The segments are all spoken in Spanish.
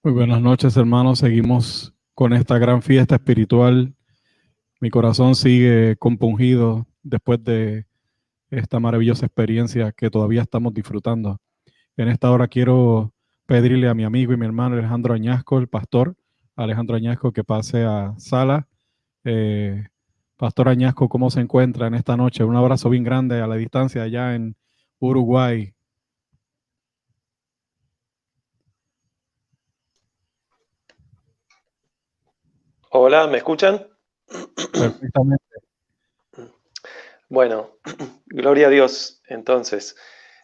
Muy buenas noches, hermanos. Seguimos con esta gran fiesta espiritual. Mi corazón sigue compungido después de esta maravillosa experiencia que todavía estamos disfrutando. En esta hora quiero pedirle a mi amigo y mi hermano Alejandro Añasco, el pastor Alejandro Añasco, que pase a sala. Eh, Pastor Añasco, ¿cómo se encuentra en esta noche? Un abrazo bien grande a la distancia allá en Uruguay. Hola, ¿me escuchan? Perfectamente. Bueno, gloria a Dios. Entonces,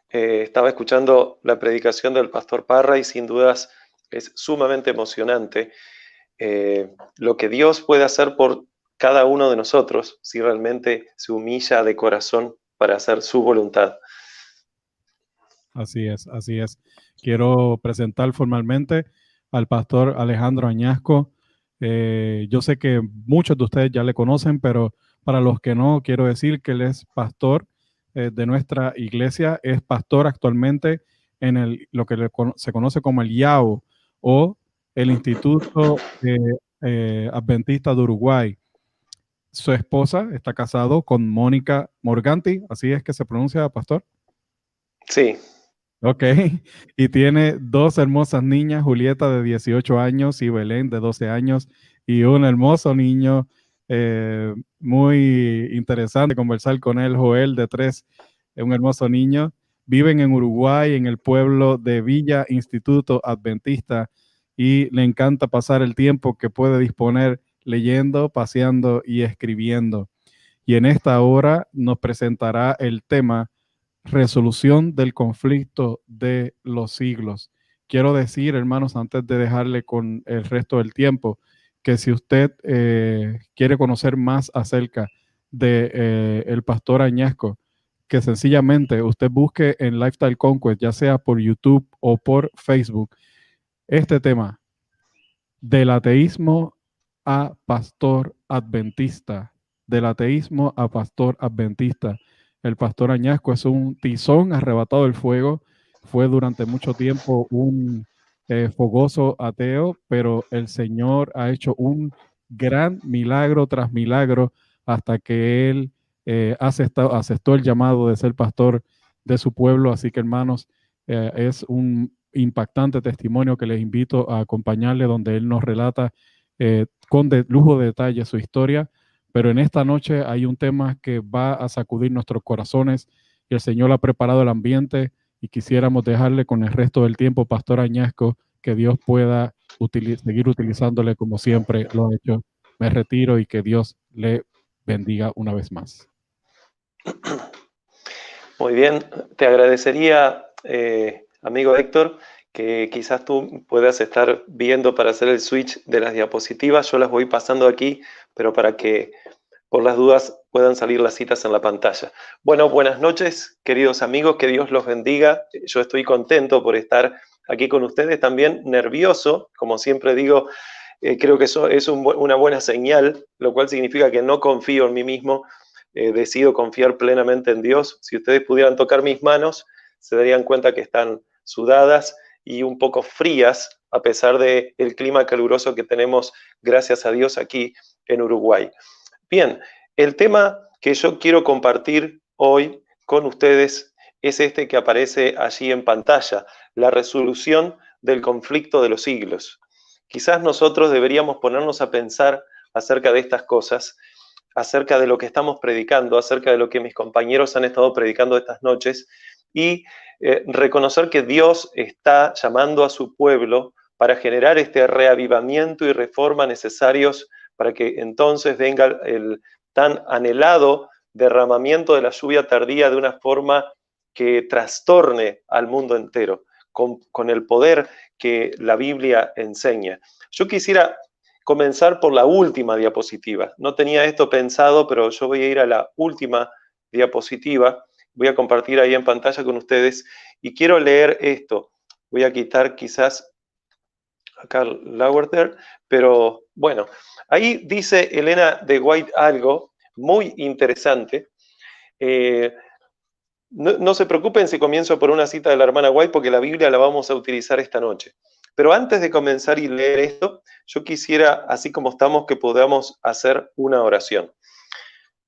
estaba escuchando la predicación del pastor Parra y sin dudas es sumamente emocionante lo que Dios puede hacer por cada uno de nosotros si realmente se humilla de corazón para hacer su voluntad. Así es, así es. Quiero presentar formalmente al pastor Alejandro Añasco. Yo sé que muchos de ustedes ya le conocen, pero para los que no, quiero decir que él es pastor de nuestra iglesia, es pastor actualmente en lo que se conoce como el IAO o el Instituto Adventista de Uruguay. Su esposa está casado con Mónica Morganti, así es que se pronuncia, pastor. Sí, Ok, y tiene dos hermosas niñas, Julieta de 18 años y Belén de 12 años, y un hermoso niño, muy interesante conversar con él, Joel de 3, un hermoso niño. Viven en Uruguay, en el pueblo de Villa Instituto Adventista, y le encanta pasar el tiempo que puede disponer leyendo, paseando y escribiendo. Y en esta hora nos presentará el tema resolución del conflicto de los siglos. Quiero decir, hermanos, antes de dejarle con el resto del tiempo, que si usted quiere conocer más acerca de el pastor Añasco, que sencillamente usted busque en Lifestyle Conquest, ya sea por YouTube o por Facebook, este tema del ateísmo a pastor adventista, del ateísmo a pastor adventista. El pastor Añasco es un tizón arrebatado del fuego, fue durante mucho tiempo un fogoso ateo, pero el Señor ha hecho un gran milagro tras milagro hasta que él aceptó el llamado de ser pastor de su pueblo. Así que, hermanos, es un impactante testimonio que les invito a acompañarle, donde él nos relata con lujo de detalle su historia. Pero en esta noche hay un tema que va a sacudir nuestros corazones y el Señor ha preparado el ambiente y quisiéramos dejarle con el resto del tiempo, Pastor Añasco, que Dios pueda seguir utilizándole como siempre lo ha hecho. Me retiro y que Dios le bendiga una vez más. muy bien. Te agradecería, amigo Héctor, que quizás tú puedas estar viendo para hacer el switch de las diapositivas. Yo las voy pasando aquí, pero para que por las dudas puedan salir las citas en la pantalla. Bueno, buenas noches, queridos amigos, que Dios los bendiga. Yo estoy contento por estar aquí con ustedes, también nervioso, como siempre digo, creo que eso es una buena señal, lo cual significa que no confío en mí mismo, decido confiar plenamente en Dios. Si ustedes pudieran tocar mis manos, se darían cuenta que están sudadas y un poco frías, a pesar del clima caluroso que tenemos, gracias a Dios, aquí en Uruguay. Bien, el tema que yo quiero compartir hoy con ustedes es este que aparece allí en pantalla, la resolución del conflicto de los siglos. Quizás nosotros deberíamos ponernos a pensar acerca de estas cosas, acerca de lo que estamos predicando, acerca de lo que mis compañeros han estado predicando estas noches y reconocer que Dios está llamando a su pueblo para generar este reavivamiento y reforma necesarios para que entonces venga el tan anhelado derramamiento de la lluvia tardía de una forma que trastorne al mundo entero, con el poder que la Biblia enseña. Yo quisiera comenzar por la última diapositiva. No tenía esto pensado, pero yo voy a ir a la última diapositiva. Voy a compartir ahí en pantalla con ustedes y quiero leer esto. Voy a quitar quizás a Karl Lauerter, pero bueno, ahí dice Elena de White algo muy interesante. No se preocupen si comienzo por una cita de la hermana White, porque la Biblia la vamos a utilizar esta noche. Pero antes de comenzar y leer esto, yo quisiera, así como estamos, que podamos hacer una oración.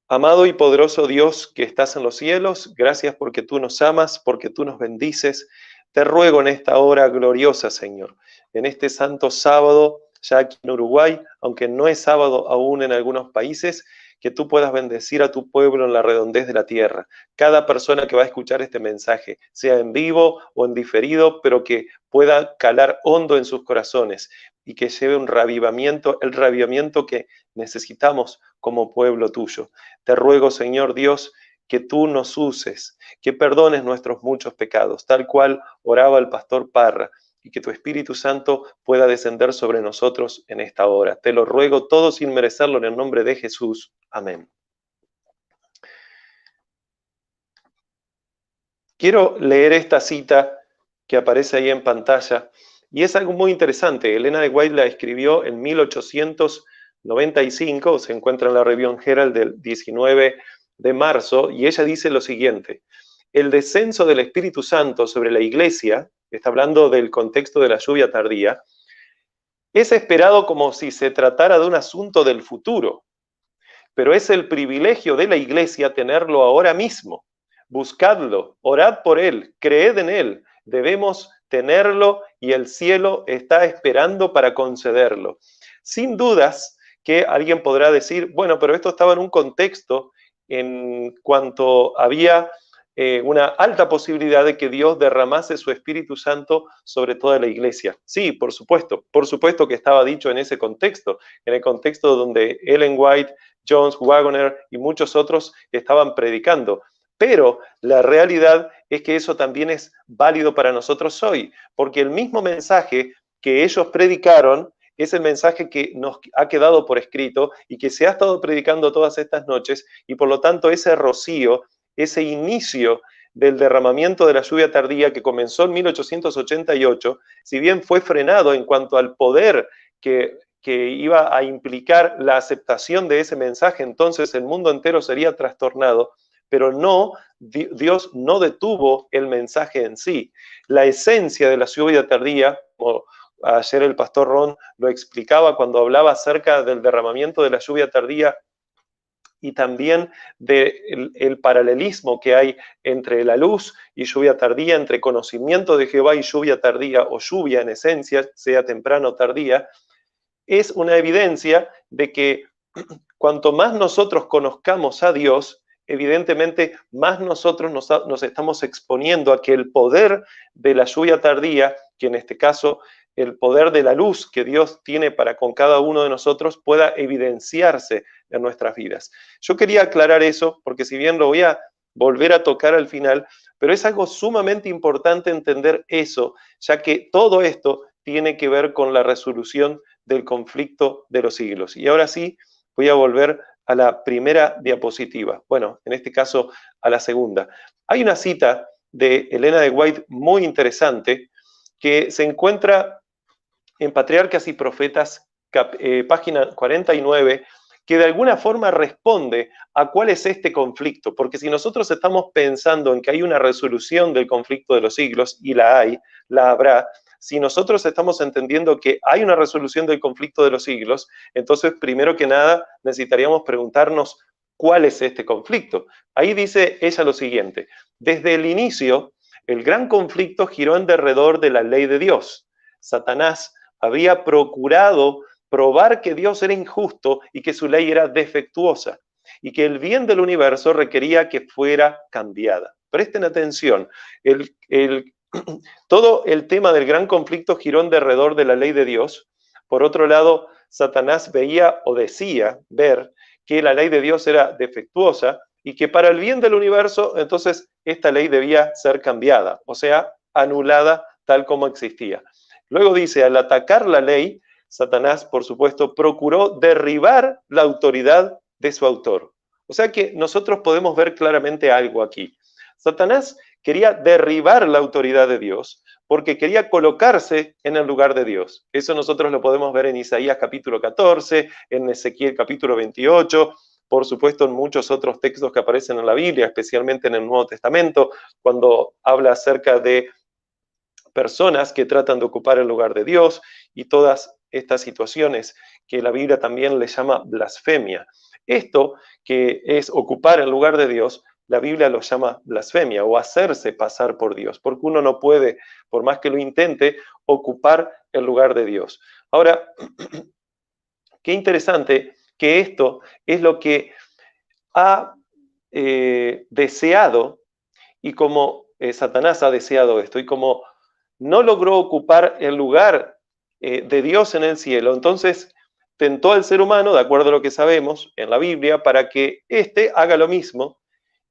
Amado y poderoso Dios que estás en los cielos, gracias porque tú nos amas, porque tú nos bendices. Te ruego en esta hora gloriosa, Señor, en este santo sábado, ya aquí en Uruguay, aunque no es sábado aún en algunos países, que tú puedas bendecir a tu pueblo en la redondez de la tierra. Cada persona que va a escuchar este mensaje, sea en vivo o en diferido, pero que pueda calar hondo en sus corazones y que lleve un revivamiento, el revivamiento que necesitamos como pueblo tuyo. Te ruego, Señor Dios, que tú nos uses, que perdones nuestros muchos pecados, tal cual oraba el pastor Parra, y que tu Espíritu Santo pueda descender sobre nosotros en esta hora. Te lo ruego todo sin merecerlo en el nombre de Jesús. Amén. Quiero leer esta cita que aparece ahí en pantalla, y es algo muy interesante. Elena de White la escribió en 1895, se encuentra en la Review Herald del 19 de marzo, y ella dice lo siguiente: el descenso del Espíritu Santo sobre la iglesia, está hablando del contexto de la lluvia tardía, es esperado como si se tratara de un asunto del futuro, pero es el privilegio de la iglesia tenerlo ahora mismo. Buscadlo, orad por él, creed en él, debemos tenerlo y el cielo está esperando para concederlo. Sin dudas que alguien podrá decir, bueno, pero esto estaba en un contexto en cuanto había una alta posibilidad de que Dios derramase su Espíritu Santo sobre toda la iglesia. Sí, por supuesto que estaba dicho en ese contexto, en el contexto donde Ellen White, Jones, Waggoner y muchos otros estaban predicando. Pero la realidad es que eso también es válido para nosotros hoy, porque el mismo mensaje que ellos predicaron es el mensaje que nos ha quedado por escrito y que se ha estado predicando todas estas noches, y por lo tanto ese rocío, ese inicio del derramamiento de la lluvia tardía que comenzó en 1888, si bien fue frenado en cuanto al poder que iba a implicar la aceptación de ese mensaje, entonces el mundo entero sería trastornado, pero no, Dios no detuvo el mensaje en sí. La esencia de la lluvia tardía, como ayer el pastor Ron lo explicaba cuando hablaba acerca del derramamiento de la lluvia tardía, y también del paralelismo que hay entre la luz y lluvia tardía, entre conocimiento de Jehová y lluvia tardía, o lluvia en esencia, sea temprana o tardía, es una evidencia de que cuanto más nosotros conozcamos a Dios, evidentemente más nosotros nos estamos exponiendo a que el poder de la lluvia tardía, que en este caso el poder de la luz que Dios tiene para con cada uno de nosotros, pueda evidenciarse en nuestras vidas. Yo quería aclarar eso, porque si bien lo voy a volver a tocar al final, pero es algo sumamente importante entender eso, ya que todo esto tiene que ver con la resolución del conflicto de los siglos. Y ahora sí, voy a volver a la primera diapositiva. Bueno, en este caso, a la segunda. Hay una cita de Elena de White muy interesante que se encuentra en Patriarcas y Profetas, página 49, que de alguna forma responde a cuál es este conflicto. Porque si nosotros estamos pensando en que hay una resolución del conflicto de los siglos, y la hay, la habrá, si nosotros estamos entendiendo que hay una resolución del conflicto de los siglos, entonces primero que nada necesitaríamos preguntarnos cuál es este conflicto. Ahí dice ella lo siguiente: desde el inicio, el gran conflicto giró en derredor de la ley de Dios. Satanás había procurado probar que Dios era injusto y que su ley era defectuosa y que el bien del universo requería que fuera cambiada. Presten atención, todo el tema del gran conflicto giró en derredor de la ley de Dios. Por otro lado, Satanás veía o decía ver que la ley de Dios era defectuosa y que para el bien del universo, entonces, esta ley debía ser cambiada, o sea, anulada tal como existía. Luego dice, al atacar la ley, Satanás, por supuesto, procuró derribar la autoridad de su autor. O sea que nosotros podemos ver claramente algo aquí. Satanás quería derribar la autoridad de Dios porque quería colocarse en el lugar de Dios. Eso nosotros lo podemos ver en Isaías capítulo 14, en Ezequiel capítulo 28, por supuesto en muchos otros textos que aparecen en la Biblia, especialmente en el Nuevo Testamento, cuando habla acerca de personas que tratan de ocupar el lugar de Dios y todas estas situaciones que la Biblia también le llama blasfemia. Esto que es ocupar el lugar de Dios, la Biblia lo llama blasfemia o hacerse pasar por Dios, porque uno no puede, por más que lo intente, ocupar el lugar de Dios. Ahora, qué interesante que esto es lo que ha deseado y como Satanás ha deseado esto y como no logró ocupar el lugar de Dios en el cielo, entonces tentó al ser humano, de acuerdo a lo que sabemos en la Biblia, para que éste haga lo mismo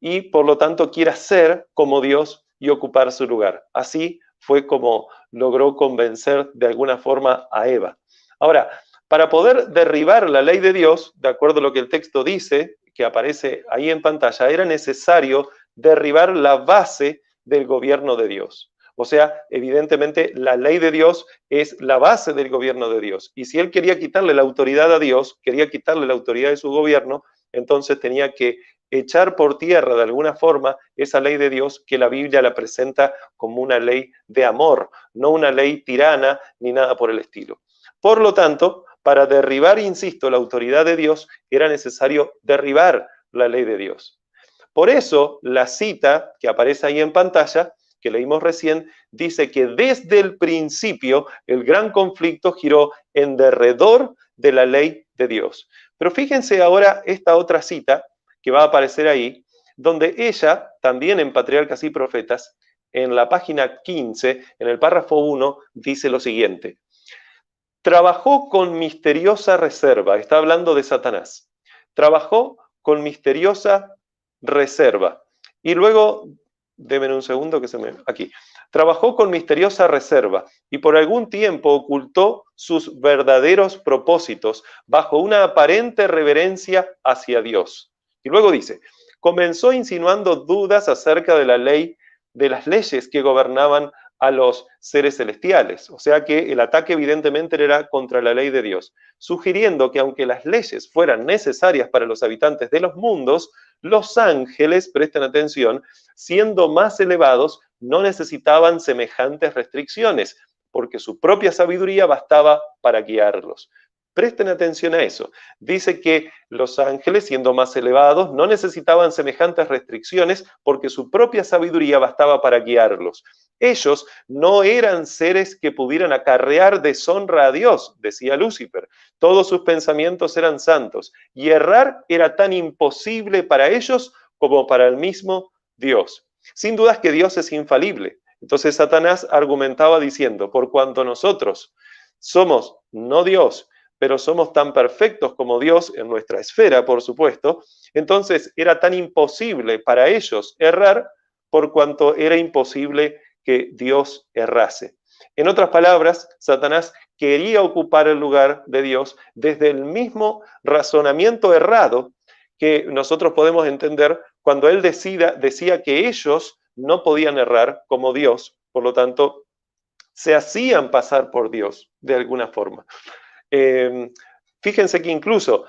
y por lo tanto quiera ser como Dios y ocupar su lugar. Así fue como logró convencer de alguna forma a Eva. Ahora, para poder derribar la ley de Dios, de acuerdo a lo que el texto dice, que aparece ahí en pantalla, era necesario derribar la base del gobierno de Dios. O sea, evidentemente la ley de Dios es la base del gobierno de Dios. Y si él quería quitarle la autoridad a Dios, quería quitarle la autoridad de su gobierno, entonces tenía que echar por tierra de alguna forma esa ley de Dios que la Biblia la presenta como una ley de amor, no una ley tirana ni nada por el estilo. Por lo tanto, para derribar, insisto, la autoridad de Dios, era necesario derribar la ley de Dios. Por eso, la cita que aparece ahí en pantalla, que leímos recién, dice que desde el principio el gran conflicto giró en derredor de la ley de Dios. Pero fíjense ahora esta otra cita que va a aparecer ahí, donde ella, también en Patriarcas y Profetas, en la página 15, en el párrafo 1, dice lo siguiente. Trabajó con misteriosa reserva, está hablando de Satanás. Trabajó con misteriosa reserva. Y luego, denme un segundo que se me... Aquí. Trabajó con misteriosa reserva y por algún tiempo ocultó sus verdaderos propósitos bajo una aparente reverencia hacia Dios. Y luego dice, comenzó insinuando dudas acerca de la ley, de las leyes que gobernaban a los seres celestiales. O sea que el ataque evidentemente era contra la ley de Dios, sugiriendo que aunque las leyes fueran necesarias para los habitantes de los mundos, los ángeles, presten atención, siendo más elevados, no necesitaban semejantes restricciones, porque su propia sabiduría bastaba para guiarlos. Presten atención a eso. Dice que los ángeles, siendo más elevados, no necesitaban semejantes restricciones porque su propia sabiduría bastaba para guiarlos. Ellos no eran seres que pudieran acarrear deshonra a Dios, decía Lucifer. Todos sus pensamientos eran santos y errar era tan imposible para ellos como para el mismo Dios. Sin dudas que Dios es infalible. Entonces Satanás argumentaba diciendo, por cuanto nosotros somos no Dios, pero somos tan perfectos como Dios en nuestra esfera, por supuesto, entonces era tan imposible para ellos errar por cuanto era imposible que Dios errase. En otras palabras, Satanás quería ocupar el lugar de Dios desde el mismo razonamiento errado que nosotros podemos entender cuando él decía que ellos no podían errar como Dios, por lo tanto, se hacían pasar por Dios de alguna forma. Fíjense que incluso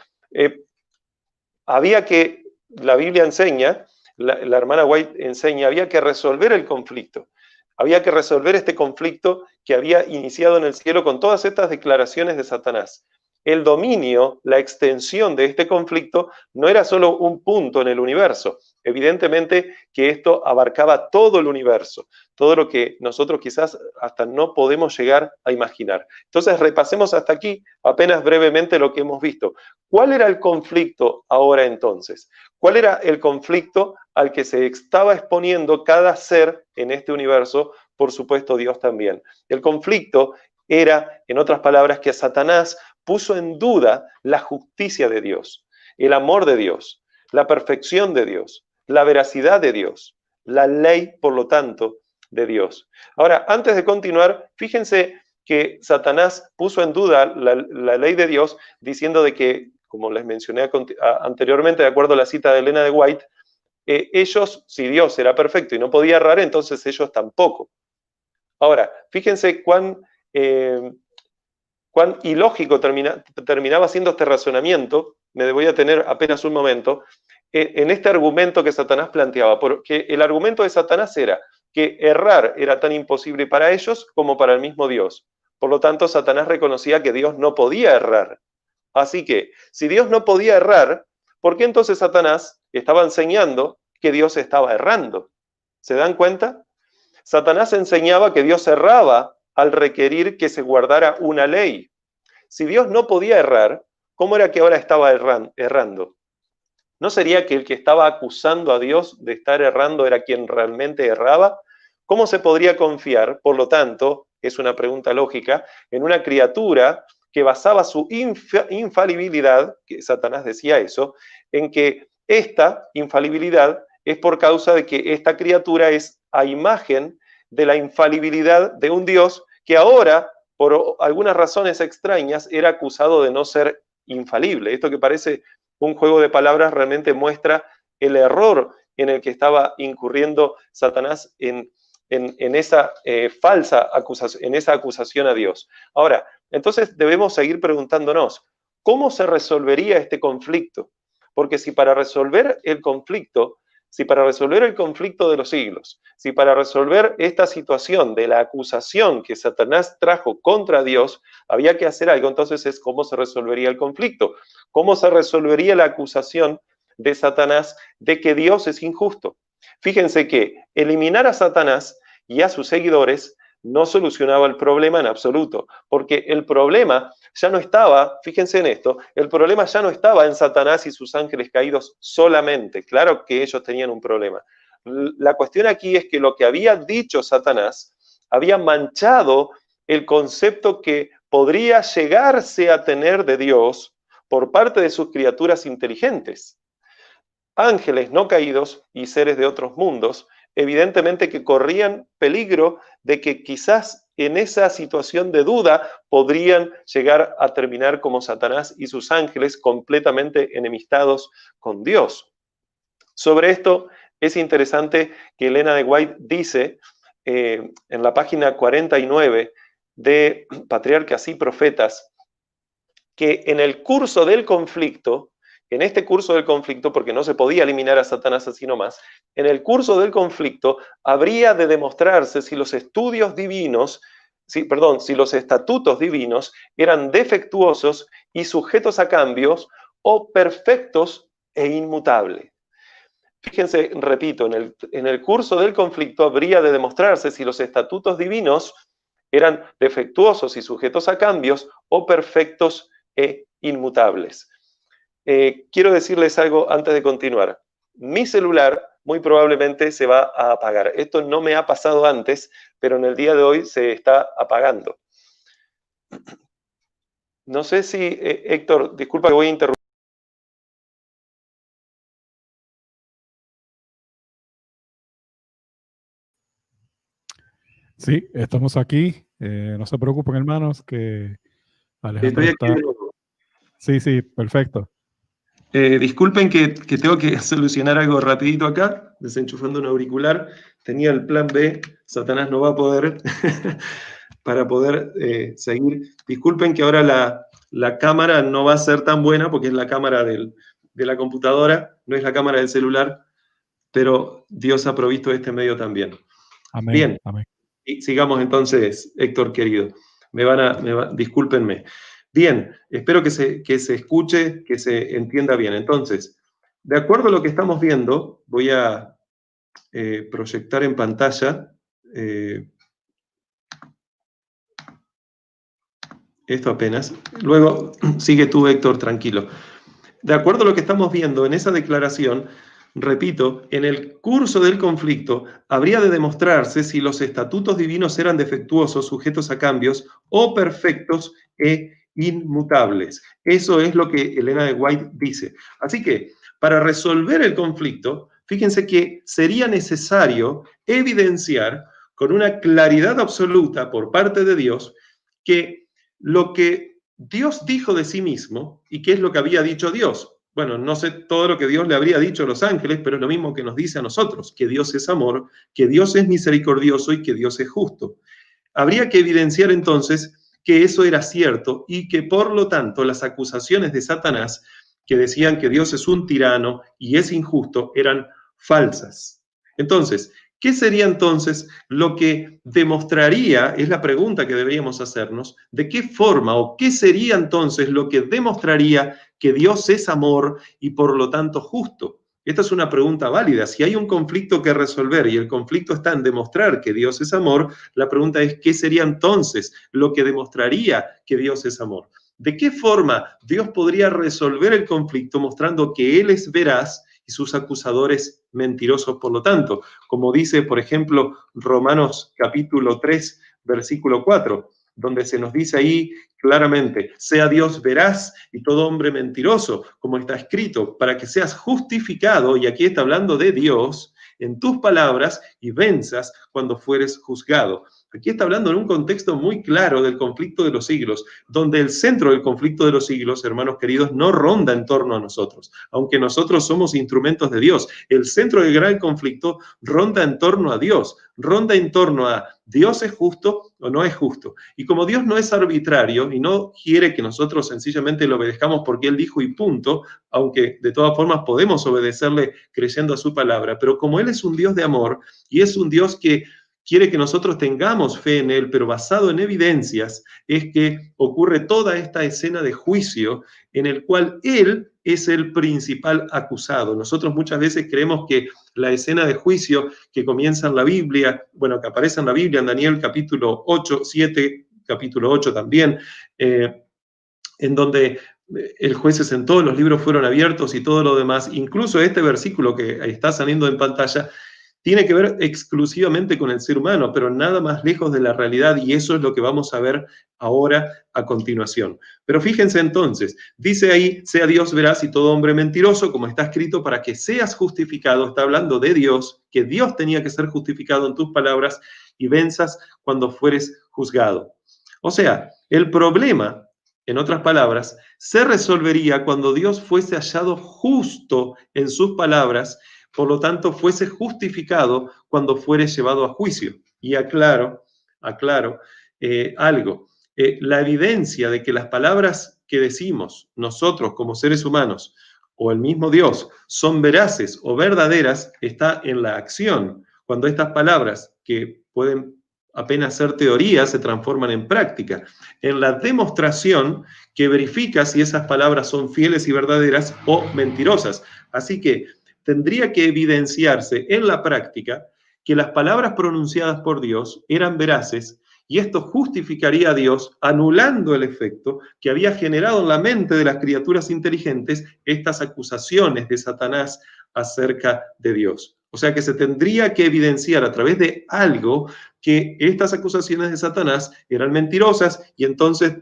la Biblia enseña, la hermana White enseña, había que resolver el conflicto. Había que resolver este conflicto que había iniciado en el cielo con todas estas declaraciones de Satanás. El dominio, la extensión de este conflicto no era solo un punto en el universo. Evidentemente que esto abarcaba todo el universo, todo lo que nosotros quizás hasta no podemos llegar a imaginar. Entonces repasemos hasta aquí apenas brevemente lo que hemos visto. ¿Cuál era el conflicto ahora entonces? ¿Cuál era el conflicto al que se estaba exponiendo cada ser en este universo? Por supuesto, Dios también. El conflicto era, en otras palabras, que Satanás puso en duda la justicia de Dios, el amor de Dios, la perfección de Dios, la veracidad de Dios, la ley, por lo tanto, de Dios. Ahora, antes de continuar, fíjense que Satanás puso en duda la ley de Dios diciendo de que, como les mencioné anteriormente, de acuerdo a la cita de Elena de White, ellos, si Dios era perfecto y no podía errar, entonces ellos tampoco. Ahora, fíjense cuán ilógico terminaba siendo este razonamiento. Me voy a tener apenas un momento, en este argumento que Satanás planteaba, porque el argumento de Satanás era, que errar era tan imposible para ellos como para el mismo Dios. Por lo tanto, Satanás reconocía que Dios no podía errar. Así que, si Dios no podía errar, ¿por qué entonces Satanás estaba enseñando que Dios estaba errando? ¿Se dan cuenta? Satanás enseñaba que Dios erraba al requerir que se guardara una ley. Si Dios no podía errar, ¿cómo era que ahora estaba errando? ¿No sería que el que estaba acusando a Dios de estar errando era quien realmente erraba? ¿Cómo se podría confiar, por lo tanto, es una pregunta lógica, en una criatura que basaba su infalibilidad, que Satanás decía eso, en que esta infalibilidad es por causa de que esta criatura es a imagen de la infalibilidad de un Dios que ahora, por algunas razones extrañas, era acusado de no ser infalible? Esto que parece un juego de palabras realmente muestra el error en el que estaba incurriendo Satanás en esa falsa acusación, en esa acusación a Dios. Ahora, entonces debemos seguir preguntándonos, ¿cómo se resolvería este conflicto? Porque si para resolver el conflicto de los siglos, si para resolver esta situación de la acusación que Satanás trajo contra Dios, había que hacer algo, entonces es cómo se resolvería el conflicto, cómo se resolvería la acusación de Satanás de que Dios es injusto. Fíjense que eliminar a Satanás y a sus seguidores no solucionaba el problema en absoluto, porque el problema ya no estaba, fíjense en esto, el problema ya no estaba en Satanás y sus ángeles caídos solamente. Claro que ellos tenían un problema. La cuestión aquí es que lo que había dicho Satanás había manchado el concepto que podría llegarse a tener de Dios por parte de sus criaturas inteligentes. Ángeles no caídos y seres de otros mundos, evidentemente que corrían peligro de que quizás en esa situación de duda podrían llegar a terminar como Satanás y sus ángeles completamente enemistados con Dios. Sobre esto es interesante que Elena de White dice en la página 49 de Patriarcas y Profetas que en el curso del conflicto, en este curso del conflicto, porque no se podía eliminar a Satanás así nomás, en el curso del conflicto habría de demostrarse si los estudios divinos, si los estatutos divinos eran defectuosos y sujetos a cambios o perfectos e inmutables. Fíjense, repito, en el curso del conflicto habría de demostrarse si los estatutos divinos eran defectuosos y sujetos a cambios o perfectos e inmutables. Quiero decirles algo antes de continuar. Mi celular muy probablemente se va a apagar. Esto no me ha pasado antes, pero en el día de hoy se está apagando. No sé si, Héctor, disculpa que voy a interrumpir. Sí, estamos aquí. No se preocupen, hermanos, que Alejandro Estoy aquí está... de nuevo. Sí, perfecto. Disculpen que tengo que solucionar algo rapidito acá, desenchufando un auricular. Tenía el plan B, Satanás no va a poder, para poder seguir. Disculpen que ahora la cámara no va a ser tan buena porque es la cámara de la computadora, no es la cámara del celular, pero Dios ha provisto este medio también. Amén. Bien, amén. Y sigamos entonces, Héctor querido. Discúlpenme. Bien, espero que se escuche, que se entienda bien. Entonces, de acuerdo a lo que estamos viendo, voy a proyectar en pantalla esto apenas. Luego, sigue tú, Héctor, tranquilo. De acuerdo a lo que estamos viendo en esa declaración, repito, en el curso del conflicto habría de demostrarse si los estatutos divinos eran defectuosos, sujetos a cambios, o perfectos e inmutables. Eso es lo que Elena de White dice. Así que, para resolver el conflicto, fíjense que sería necesario evidenciar con una claridad absoluta por parte de Dios que lo que Dios dijo de sí mismo, ¿y qué es lo que había dicho Dios? Bueno, no sé todo lo que Dios le habría dicho a los ángeles, pero es lo mismo que nos dice a nosotros, que Dios es amor, que Dios es misericordioso y que Dios es justo. Habría que evidenciar entonces que eso era cierto y que por lo tanto las acusaciones de Satanás, que decían que Dios es un tirano y es injusto, eran falsas. Entonces, ¿Qué sería entonces lo que demostraría, es la pregunta que deberíamos hacernos, de qué forma o qué sería entonces lo que demostraría que Dios es amor y por lo tanto justo? Esta es una pregunta válida. Si hay un conflicto que resolver y el conflicto está en demostrar que Dios es amor, la pregunta es, ¿qué sería entonces lo que demostraría que Dios es amor? ¿De qué forma Dios podría resolver el conflicto mostrando que Él es veraz y sus acusadores mentirosos? Por lo tanto, como dice, por ejemplo, Romanos capítulo 3, versículo 4, donde se nos dice ahí claramente, sea Dios veraz y todo hombre mentiroso, como está escrito, para que seas justificado, y aquí está hablando de Dios, en tus palabras y venzas cuando fueres juzgado. Aquí está hablando en un contexto muy claro del conflicto de los siglos, donde el centro del conflicto de los siglos, hermanos queridos, no ronda en torno a nosotros, aunque nosotros somos instrumentos de Dios. El centro del gran conflicto ronda en torno a Dios, ronda en torno a Dios es justo o no es justo. Y como Dios no es arbitrario y no quiere que nosotros sencillamente le obedezcamos porque Él dijo y punto, aunque de todas formas podemos obedecerle creyendo a su palabra, pero como Él es un Dios de amor y es un Dios que quiere que nosotros tengamos fe en Él, pero basado en evidencias, es que ocurre toda esta escena de juicio en el cual Él es el principal acusado. Nosotros muchas veces creemos que la escena de juicio que comienza en la Biblia, bueno, que aparece en la Biblia, en Daniel capítulo 8, 7, capítulo 8 también, en donde el juez se sentó, los libros fueron abiertos y todo lo demás, incluso este versículo que está saliendo en pantalla, tiene que ver exclusivamente con el ser humano, pero nada más lejos de la realidad, y eso es lo que vamos a ver ahora a continuación. Pero fíjense entonces, dice ahí, sea Dios veraz y todo hombre mentiroso, como está escrito, para que seas justificado, está hablando de Dios, que Dios tenía que ser justificado en tus palabras, y venzas cuando fueres juzgado. O sea, el problema, en otras palabras, se resolvería cuando Dios fuese hallado justo en sus palabras, por lo tanto, fuese justificado cuando fuere llevado a juicio. Y aclaro algo. La evidencia de que las palabras que decimos nosotros como seres humanos o el mismo Dios son veraces o verdaderas está en la acción. Cuando estas palabras, que pueden apenas ser teoría, se transforman en práctica. En la demostración que verifica si esas palabras son fieles y verdaderas o mentirosas. Así que tendría que evidenciarse en la práctica que las palabras pronunciadas por Dios eran veraces, y esto justificaría a Dios anulando el efecto que había generado en la mente de las criaturas inteligentes estas acusaciones de Satanás acerca de Dios. O sea que se tendría que evidenciar a través de algo que estas acusaciones de Satanás eran mentirosas, y entonces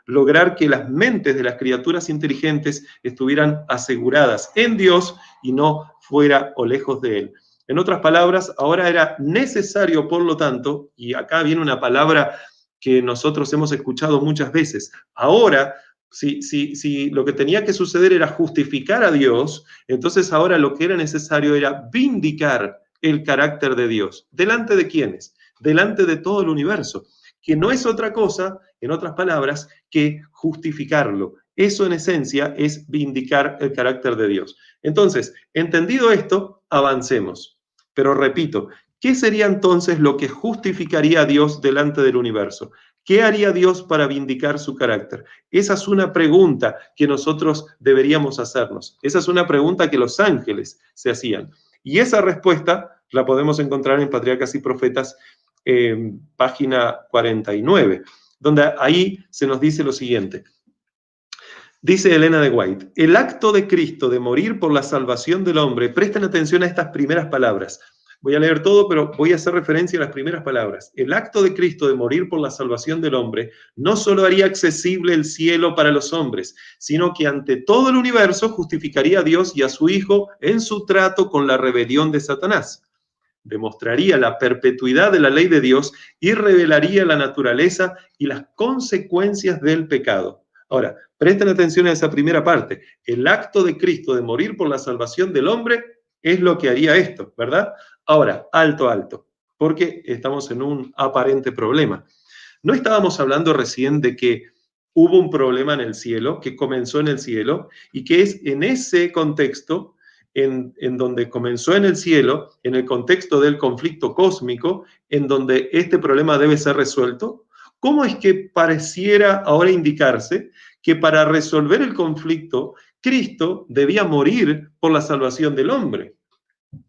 lograr que las mentes de las criaturas inteligentes estuvieran aseguradas en Dios y no fuera o lejos de Él. En otras palabras, ahora era necesario, por lo tanto, y acá viene una palabra que nosotros hemos escuchado muchas veces, ahora, si lo que tenía que suceder era justificar a Dios, entonces ahora lo que era necesario era vindicar el carácter de Dios. ¿Delante de quiénes? Delante de todo el universo, que no es otra cosa, en otras palabras, que justificarlo. Eso en esencia es vindicar el carácter de Dios. Entonces, entendido esto, avancemos. Pero repito, ¿qué sería entonces lo que justificaría a Dios delante del universo? ¿Qué haría Dios para vindicar su carácter? Esa es una pregunta que nosotros deberíamos hacernos. Esa es una pregunta que los ángeles se hacían. Y esa respuesta la podemos encontrar en Patriarcas y Profetas, página 49, donde ahí se nos dice lo siguiente. Dice Elena de White, el acto de Cristo de morir por la salvación del hombre, presten atención a estas primeras palabras. Voy a leer todo, pero voy a hacer referencia a las primeras palabras. El acto de Cristo de morir por la salvación del hombre no solo haría accesible el cielo para los hombres, sino que ante todo el universo justificaría a Dios y a su Hijo en su trato con la rebelión de Satanás. Demostraría la perpetuidad de la ley de Dios y revelaría la naturaleza y las consecuencias del pecado. Ahora, presten atención a esa primera parte. El acto de Cristo de morir por la salvación del hombre es lo que haría esto, ¿verdad? Ahora, alto, porque estamos en un aparente problema. ¿No estábamos hablando recién de que hubo un problema en el cielo, que comenzó en el cielo, y que es en ese contexto en donde comenzó en el cielo, en el contexto del conflicto cósmico, en donde este problema debe ser resuelto, ¿cómo es que pareciera ahora indicarse que para resolver el conflicto, Cristo debía morir por la salvación del hombre?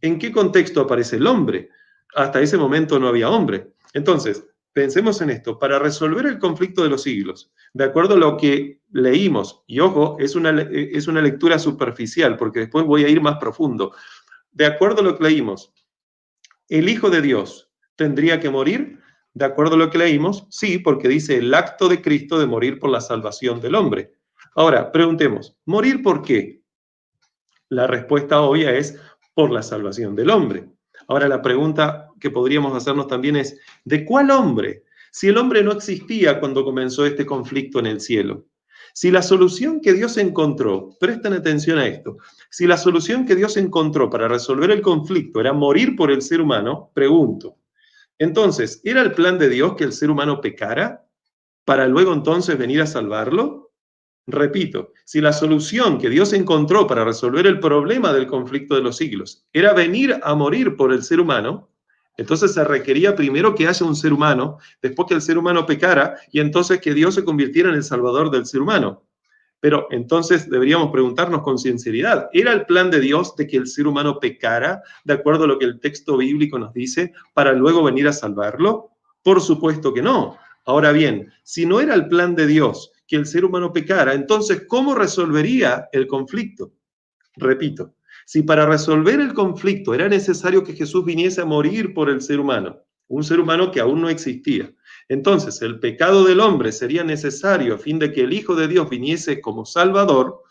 ¿En qué contexto aparece el hombre? Hasta ese momento no había hombre. Entonces, pensemos en esto. Para resolver el conflicto de los siglos, de acuerdo a lo que leímos, y ojo, es una lectura superficial, porque después voy a ir más profundo. De acuerdo a lo que leímos, ¿el Hijo de Dios tendría que morir? De acuerdo a lo que leímos, sí, porque dice el acto de Cristo de morir por la salvación del hombre. Ahora, preguntemos, ¿morir por qué? La respuesta obvia es por la salvación del hombre. Ahora, la pregunta que podríamos hacernos también es, ¿de cuál hombre? Si el hombre no existía cuando comenzó este conflicto en el cielo. Si la solución que Dios encontró, presten atención a esto, si la solución que Dios encontró para resolver el conflicto era morir por el ser humano, pregunto, entonces, ¿era el plan de Dios que el ser humano pecara para luego entonces venir a salvarlo? Repito, si la solución que Dios encontró para resolver el problema del conflicto de los siglos era venir a morir por el ser humano, entonces se requería primero que haya un ser humano, después que el ser humano pecara, y entonces que Dios se convirtiera en el salvador del ser humano. Pero entonces deberíamos preguntarnos con sinceridad, ¿era el plan de Dios de que el ser humano pecara, de acuerdo a lo que el texto bíblico nos dice, para luego venir a salvarlo? Por supuesto que no. Ahora bien, si no era el plan de Dios que el ser humano pecara, entonces, ¿cómo resolvería el conflicto? Repito, si para resolver el conflicto era necesario que Jesús viniese a morir por el ser humano, un ser humano que aún no existía, entonces el pecado del hombre sería necesario a fin de que el Hijo de Dios viniese como Salvador.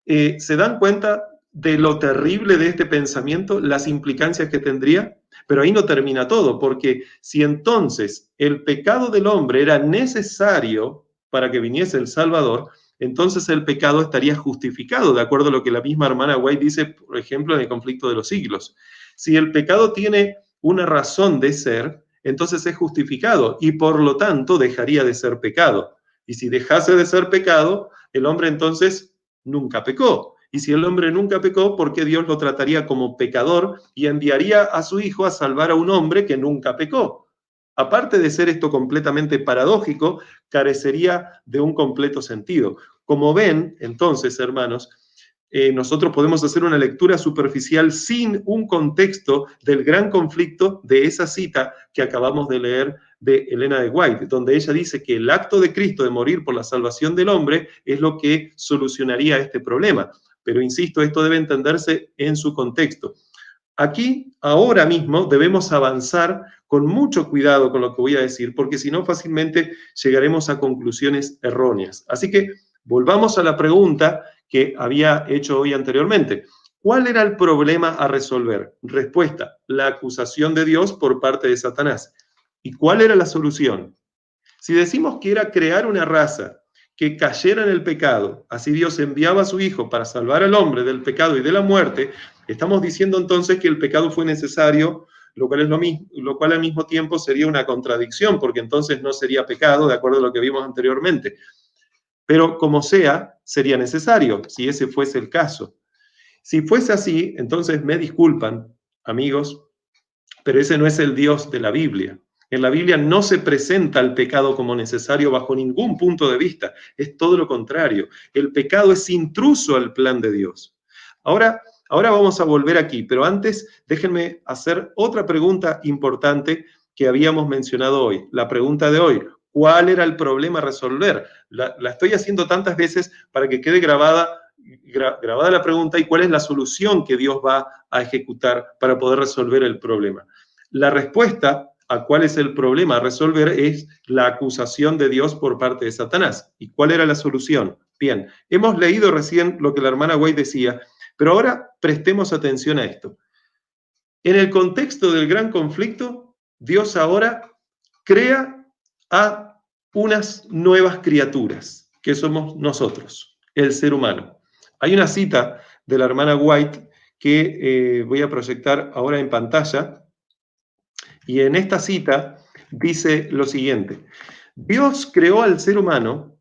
¿Se dan cuenta de lo terrible de este pensamiento, las implicancias que tendría? Pero ahí no termina todo, porque si entonces el pecado del hombre era necesario para que viniese el Salvador, entonces el pecado estaría justificado, de acuerdo a lo que la misma hermana White dice, por ejemplo, en el conflicto de los siglos. Si el pecado tiene una razón de ser, entonces es justificado y por lo tanto dejaría de ser pecado. Y si dejase de ser pecado, el hombre entonces nunca pecó. Y si el hombre nunca pecó, ¿por qué Dios lo trataría como pecador y enviaría a su hijo a salvar a un hombre que nunca pecó? Aparte de ser esto completamente paradójico, carecería de un completo sentido. Como ven, entonces, hermanos, nosotros podemos hacer una lectura superficial sin un contexto del gran conflicto de esa cita que acabamos de leer de Elena de White, donde ella dice que el acto de Cristo de morir por la salvación del hombre es lo que solucionaría este problema. Pero insisto, esto debe entenderse en su contexto. Aquí, ahora mismo, debemos avanzar con mucho cuidado con lo que voy a decir, porque si no, fácilmente llegaremos a conclusiones erróneas. Así que volvamos a la pregunta que había hecho hoy anteriormente. ¿Cuál era el problema a resolver? Respuesta, la acusación de Dios por parte de Satanás. ¿Y cuál era la solución? Si decimos que era crear una raza que cayera en el pecado, así Dios enviaba a su Hijo para salvar al hombre del pecado y de la muerte, estamos diciendo entonces que el pecado fue necesario, lo cual es lo cual al mismo tiempo sería una contradicción, porque entonces no sería pecado, de acuerdo a lo que vimos anteriormente. Pero como sea, sería necesario, si ese fuese el caso. Si fuese así, entonces me disculpan, amigos, pero ese no es el Dios de la Biblia. En la Biblia no se presenta el pecado como necesario bajo ningún punto de vista. Es todo lo contrario. El pecado es intruso al plan de Dios. Ahora vamos a volver aquí, pero antes déjenme hacer otra pregunta importante que habíamos mencionado hoy. La pregunta de hoy, ¿cuál era el problema a resolver? La estoy haciendo tantas veces para que quede grabada la pregunta y cuál es la solución que Dios va a ejecutar para poder resolver el problema. La respuesta a cuál es el problema a resolver es la acusación de Dios por parte de Satanás. ¿Y cuál era la solución? Bien, hemos leído recién lo que la hermana White decía, pero ahora prestemos atención a esto. En el contexto del gran conflicto, Dios ahora crea a unas nuevas criaturas, que somos nosotros, el ser humano. Hay una cita de la hermana White que voy a proyectar ahora en pantalla, y en esta cita dice lo siguiente: Dios creó al ser humano,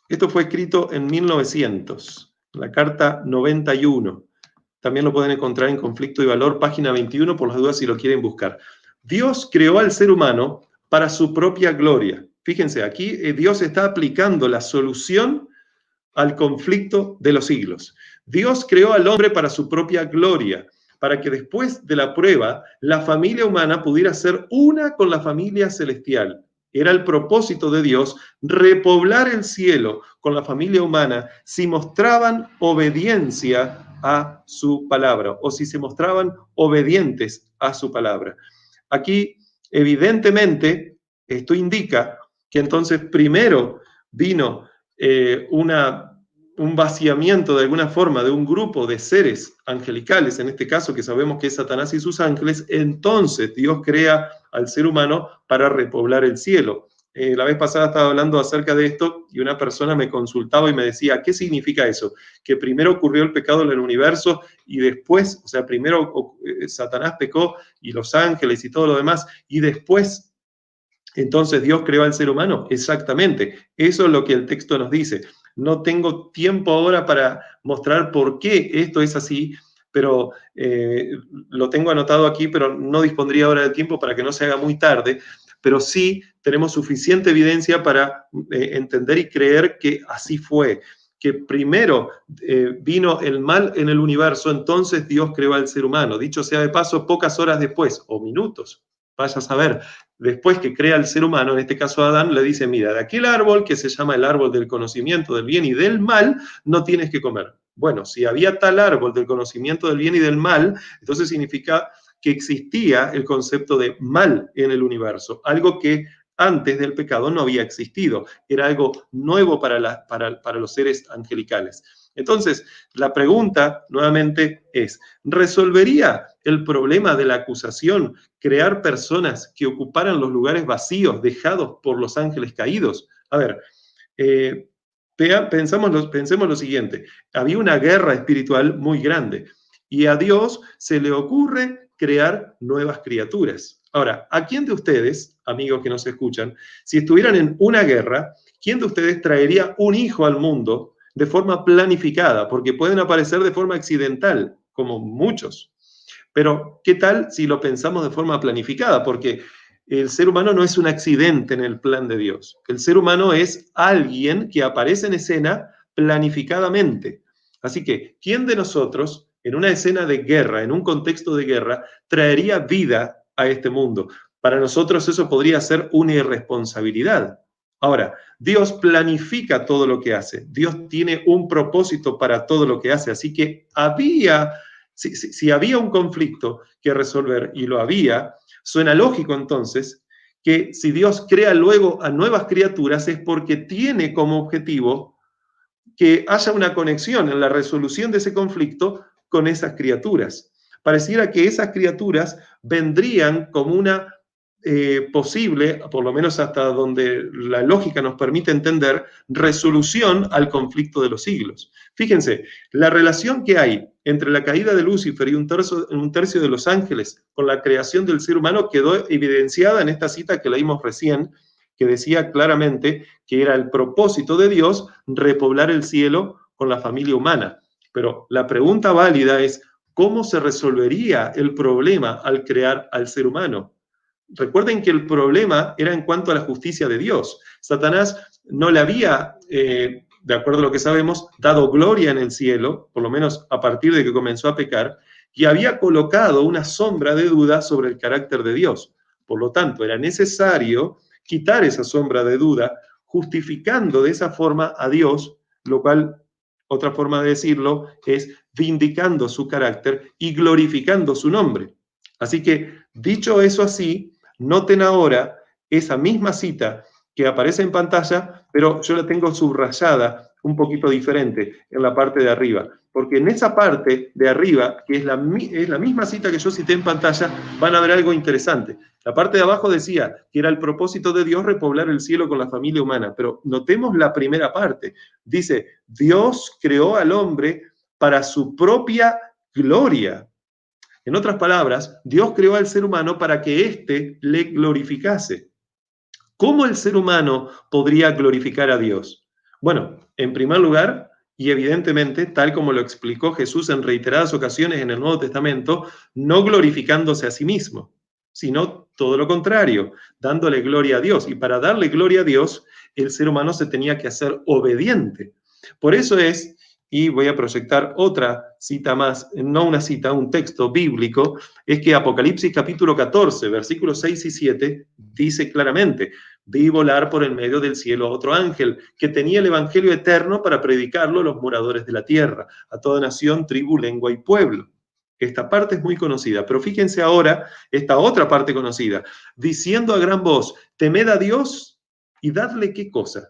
esto fue escrito en 1900, la carta 91, también lo pueden encontrar en Conflicto y Valor, página 21, por las dudas si lo quieren buscar. Dios creó al ser humano para su propia gloria. Fíjense, aquí Dios está aplicando la solución al conflicto de los siglos. Dios creó al hombre para su propia gloria, para que después de la prueba, la familia humana pudiera ser una con la familia celestial. Era el propósito de Dios repoblar el cielo con la familia humana si mostraban obediencia a su palabra, o si se mostraban obedientes a su palabra. Aquí, evidentemente, esto indica que entonces primero vino un vaciamiento de alguna forma de un grupo de seres angelicales, en este caso que sabemos que es Satanás y sus ángeles. Entonces Dios crea al ser humano para repoblar el cielo. La vez pasada estaba hablando acerca de esto y una persona me consultaba y me decía, ¿qué significa eso? Que primero ocurrió el pecado en el universo y después, o sea, primero Satanás pecó y los ángeles y todo lo demás, y después entonces Dios creó al ser humano. Exactamente, eso es lo que el texto nos dice. No tengo tiempo ahora para mostrar por qué esto es así, pero lo tengo anotado aquí, pero no dispondría ahora del tiempo para que no se haga muy tarde, pero sí tenemos suficiente evidencia para entender y creer que así fue, que primero vino el mal en el universo, entonces Dios creó al ser humano. Dicho sea de paso, pocas horas después, o minutos, vaya a saber, después que crea al ser humano, en este caso a Adán, le dice, mira, de aquel árbol que se llama el árbol del conocimiento del bien y del mal, no tienes que comer. Bueno, si había tal árbol del conocimiento del bien y del mal, entonces significa que existía el concepto de mal en el universo, algo que antes del pecado no había existido, era algo nuevo para los seres angelicales. Entonces, la pregunta nuevamente es, ¿resolvería el problema de la acusación crear personas que ocuparan los lugares vacíos dejados por los ángeles caídos? A ver, pensemos lo siguiente, había una guerra espiritual muy grande y a Dios se le ocurre crear nuevas criaturas. Ahora, ¿a quién de ustedes, amigos que nos escuchan, si estuvieran en una guerra, quién de ustedes traería un hijo al mundo de forma planificada? Porque pueden aparecer de forma accidental, como muchos. Pero, ¿qué tal si lo pensamos de forma planificada? Porque el ser humano no es un accidente en el plan de Dios. El ser humano es alguien que aparece en escena planificadamente. Así que, ¿quién de nosotros, en una escena de guerra, en un contexto de guerra, traería vida a este mundo? Para nosotros eso podría ser una irresponsabilidad. Ahora, Dios planifica todo lo que hace. Dios tiene un propósito para todo lo que hace. Así que si había un conflicto que resolver, y lo había, suena lógico entonces que si Dios crea luego a nuevas criaturas es porque tiene como objetivo que haya una conexión en la resolución de ese conflicto con esas criaturas. Pareciera que esas criaturas vendrían como una posible, por lo menos hasta donde la lógica nos permite entender, resolución al conflicto de los siglos. Fíjense, la relación que hay entre la caída de Lucifer y un tercio de los ángeles con la creación del ser humano quedó evidenciada en esta cita que leímos recién, que decía claramente que era el propósito de Dios repoblar el cielo con la familia humana. Pero la pregunta válida es, ¿cómo se resolvería el problema al crear al ser humano? Recuerden que el problema era en cuanto a la justicia de Dios. Satanás no le había, de acuerdo a lo que sabemos, dado gloria en el cielo, por lo menos a partir de que comenzó a pecar, y había colocado una sombra de duda sobre el carácter de Dios. Por lo tanto, era necesario quitar esa sombra de duda, justificando de esa forma a Dios, lo cual, otra forma de decirlo, es vindicando su carácter y glorificando su nombre. Así que, dicho eso así, noten ahora esa misma cita que aparece en pantalla, pero yo la tengo subrayada un poquito diferente en la parte de arriba, porque en esa parte de arriba, que es la misma cita que yo cité en pantalla, van a ver algo interesante. La parte de abajo decía que era el propósito de Dios repoblar el cielo con la familia humana, pero notemos la primera parte. Dice, Dios creó al hombre para su propia gloria. En otras palabras, Dios creó al ser humano para que éste le glorificase. ¿Cómo el ser humano podría glorificar a Dios? Bueno, en primer lugar, y evidentemente, tal como lo explicó Jesús en reiteradas ocasiones en el Nuevo Testamento, no glorificándose a sí mismo, sino todo lo contrario, dándole gloria a Dios. Y para darle gloria a Dios, el ser humano se tenía que hacer obediente. Por eso es, y voy a proyectar otra cita más, no una cita, un texto bíblico, es que Apocalipsis capítulo 14, versículos 6 y 7, dice claramente: vi volar por el medio del cielo a otro ángel que tenía el evangelio eterno para predicarlo a los moradores de la tierra, a toda nación, tribu, lengua y pueblo. Esta parte es muy conocida, pero fíjense ahora esta otra parte conocida, diciendo a gran voz: temed a Dios y dadle ¿qué cosa?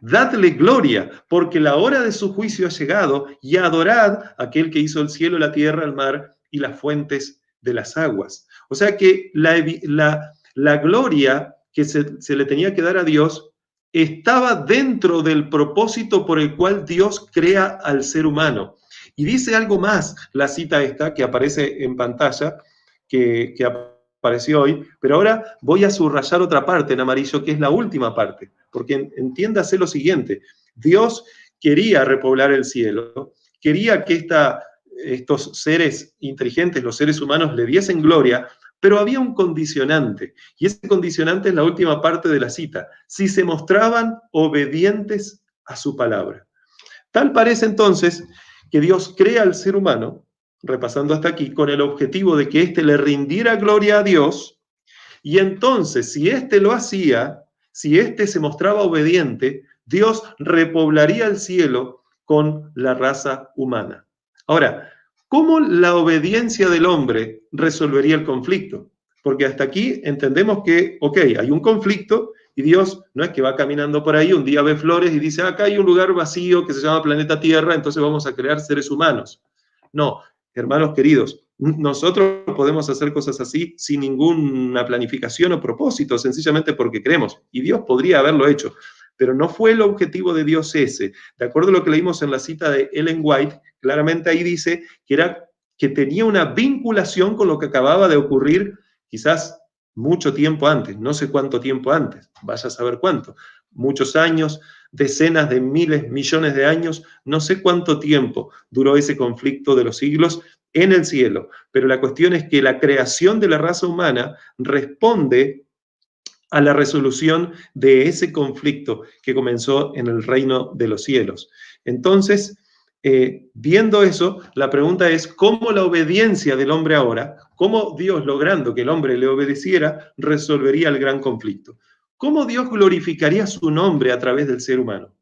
Dadle gloria, porque la hora de su juicio ha llegado, y adorad a aquel que hizo el cielo, la tierra, el mar y las fuentes de las aguas. O sea que la gloria que se le tenía que dar a Dios estaba dentro del propósito por el cual Dios crea al ser humano. Y dice algo más, la cita esta que aparece en pantalla, que apareció hoy, pero ahora voy a subrayar otra parte en amarillo, que es la última parte, porque entiéndase lo siguiente: Dios quería repoblar el cielo, quería que estos seres inteligentes, los seres humanos, le diesen gloria, pero había un condicionante, y ese condicionante es la última parte de la cita: si se mostraban obedientes a su palabra. Tal parece entonces que Dios crea al ser humano, repasando hasta aquí, con el objetivo de que éste le rindiera gloria a Dios, y entonces, si éste lo hacía, si éste se mostraba obediente, Dios repoblaría el cielo con la raza humana. Ahora, ¿cómo la obediencia del hombre resolvería el conflicto? Porque hasta aquí entendemos que, ok, hay un conflicto y Dios no es que va caminando por ahí, un día ve flores y dice: acá hay un lugar vacío que se llama planeta Tierra, entonces vamos a crear seres humanos. No, hermanos queridos, nosotros podemos hacer cosas así sin ninguna planificación o propósito, sencillamente porque creemos, y Dios podría haberlo hecho, pero no fue el objetivo de Dios ese. De acuerdo a lo que leímos en la cita de Ellen White, claramente ahí dice que tenía una vinculación con lo que acababa de ocurrir quizás mucho tiempo antes, no sé cuánto tiempo antes, vaya a saber cuánto, muchos años, decenas de miles, millones de años, no sé cuánto tiempo duró ese conflicto de los siglos en el cielo, pero la cuestión es que la creación de la raza humana responde a la resolución de ese conflicto que comenzó en el reino de los cielos. Entonces, viendo eso, la pregunta es: ¿cómo la obediencia del hombre ahora, cómo Dios, logrando que el hombre le obedeciera, resolvería el gran conflicto? ¿Cómo Dios glorificaría su nombre a través del ser humano?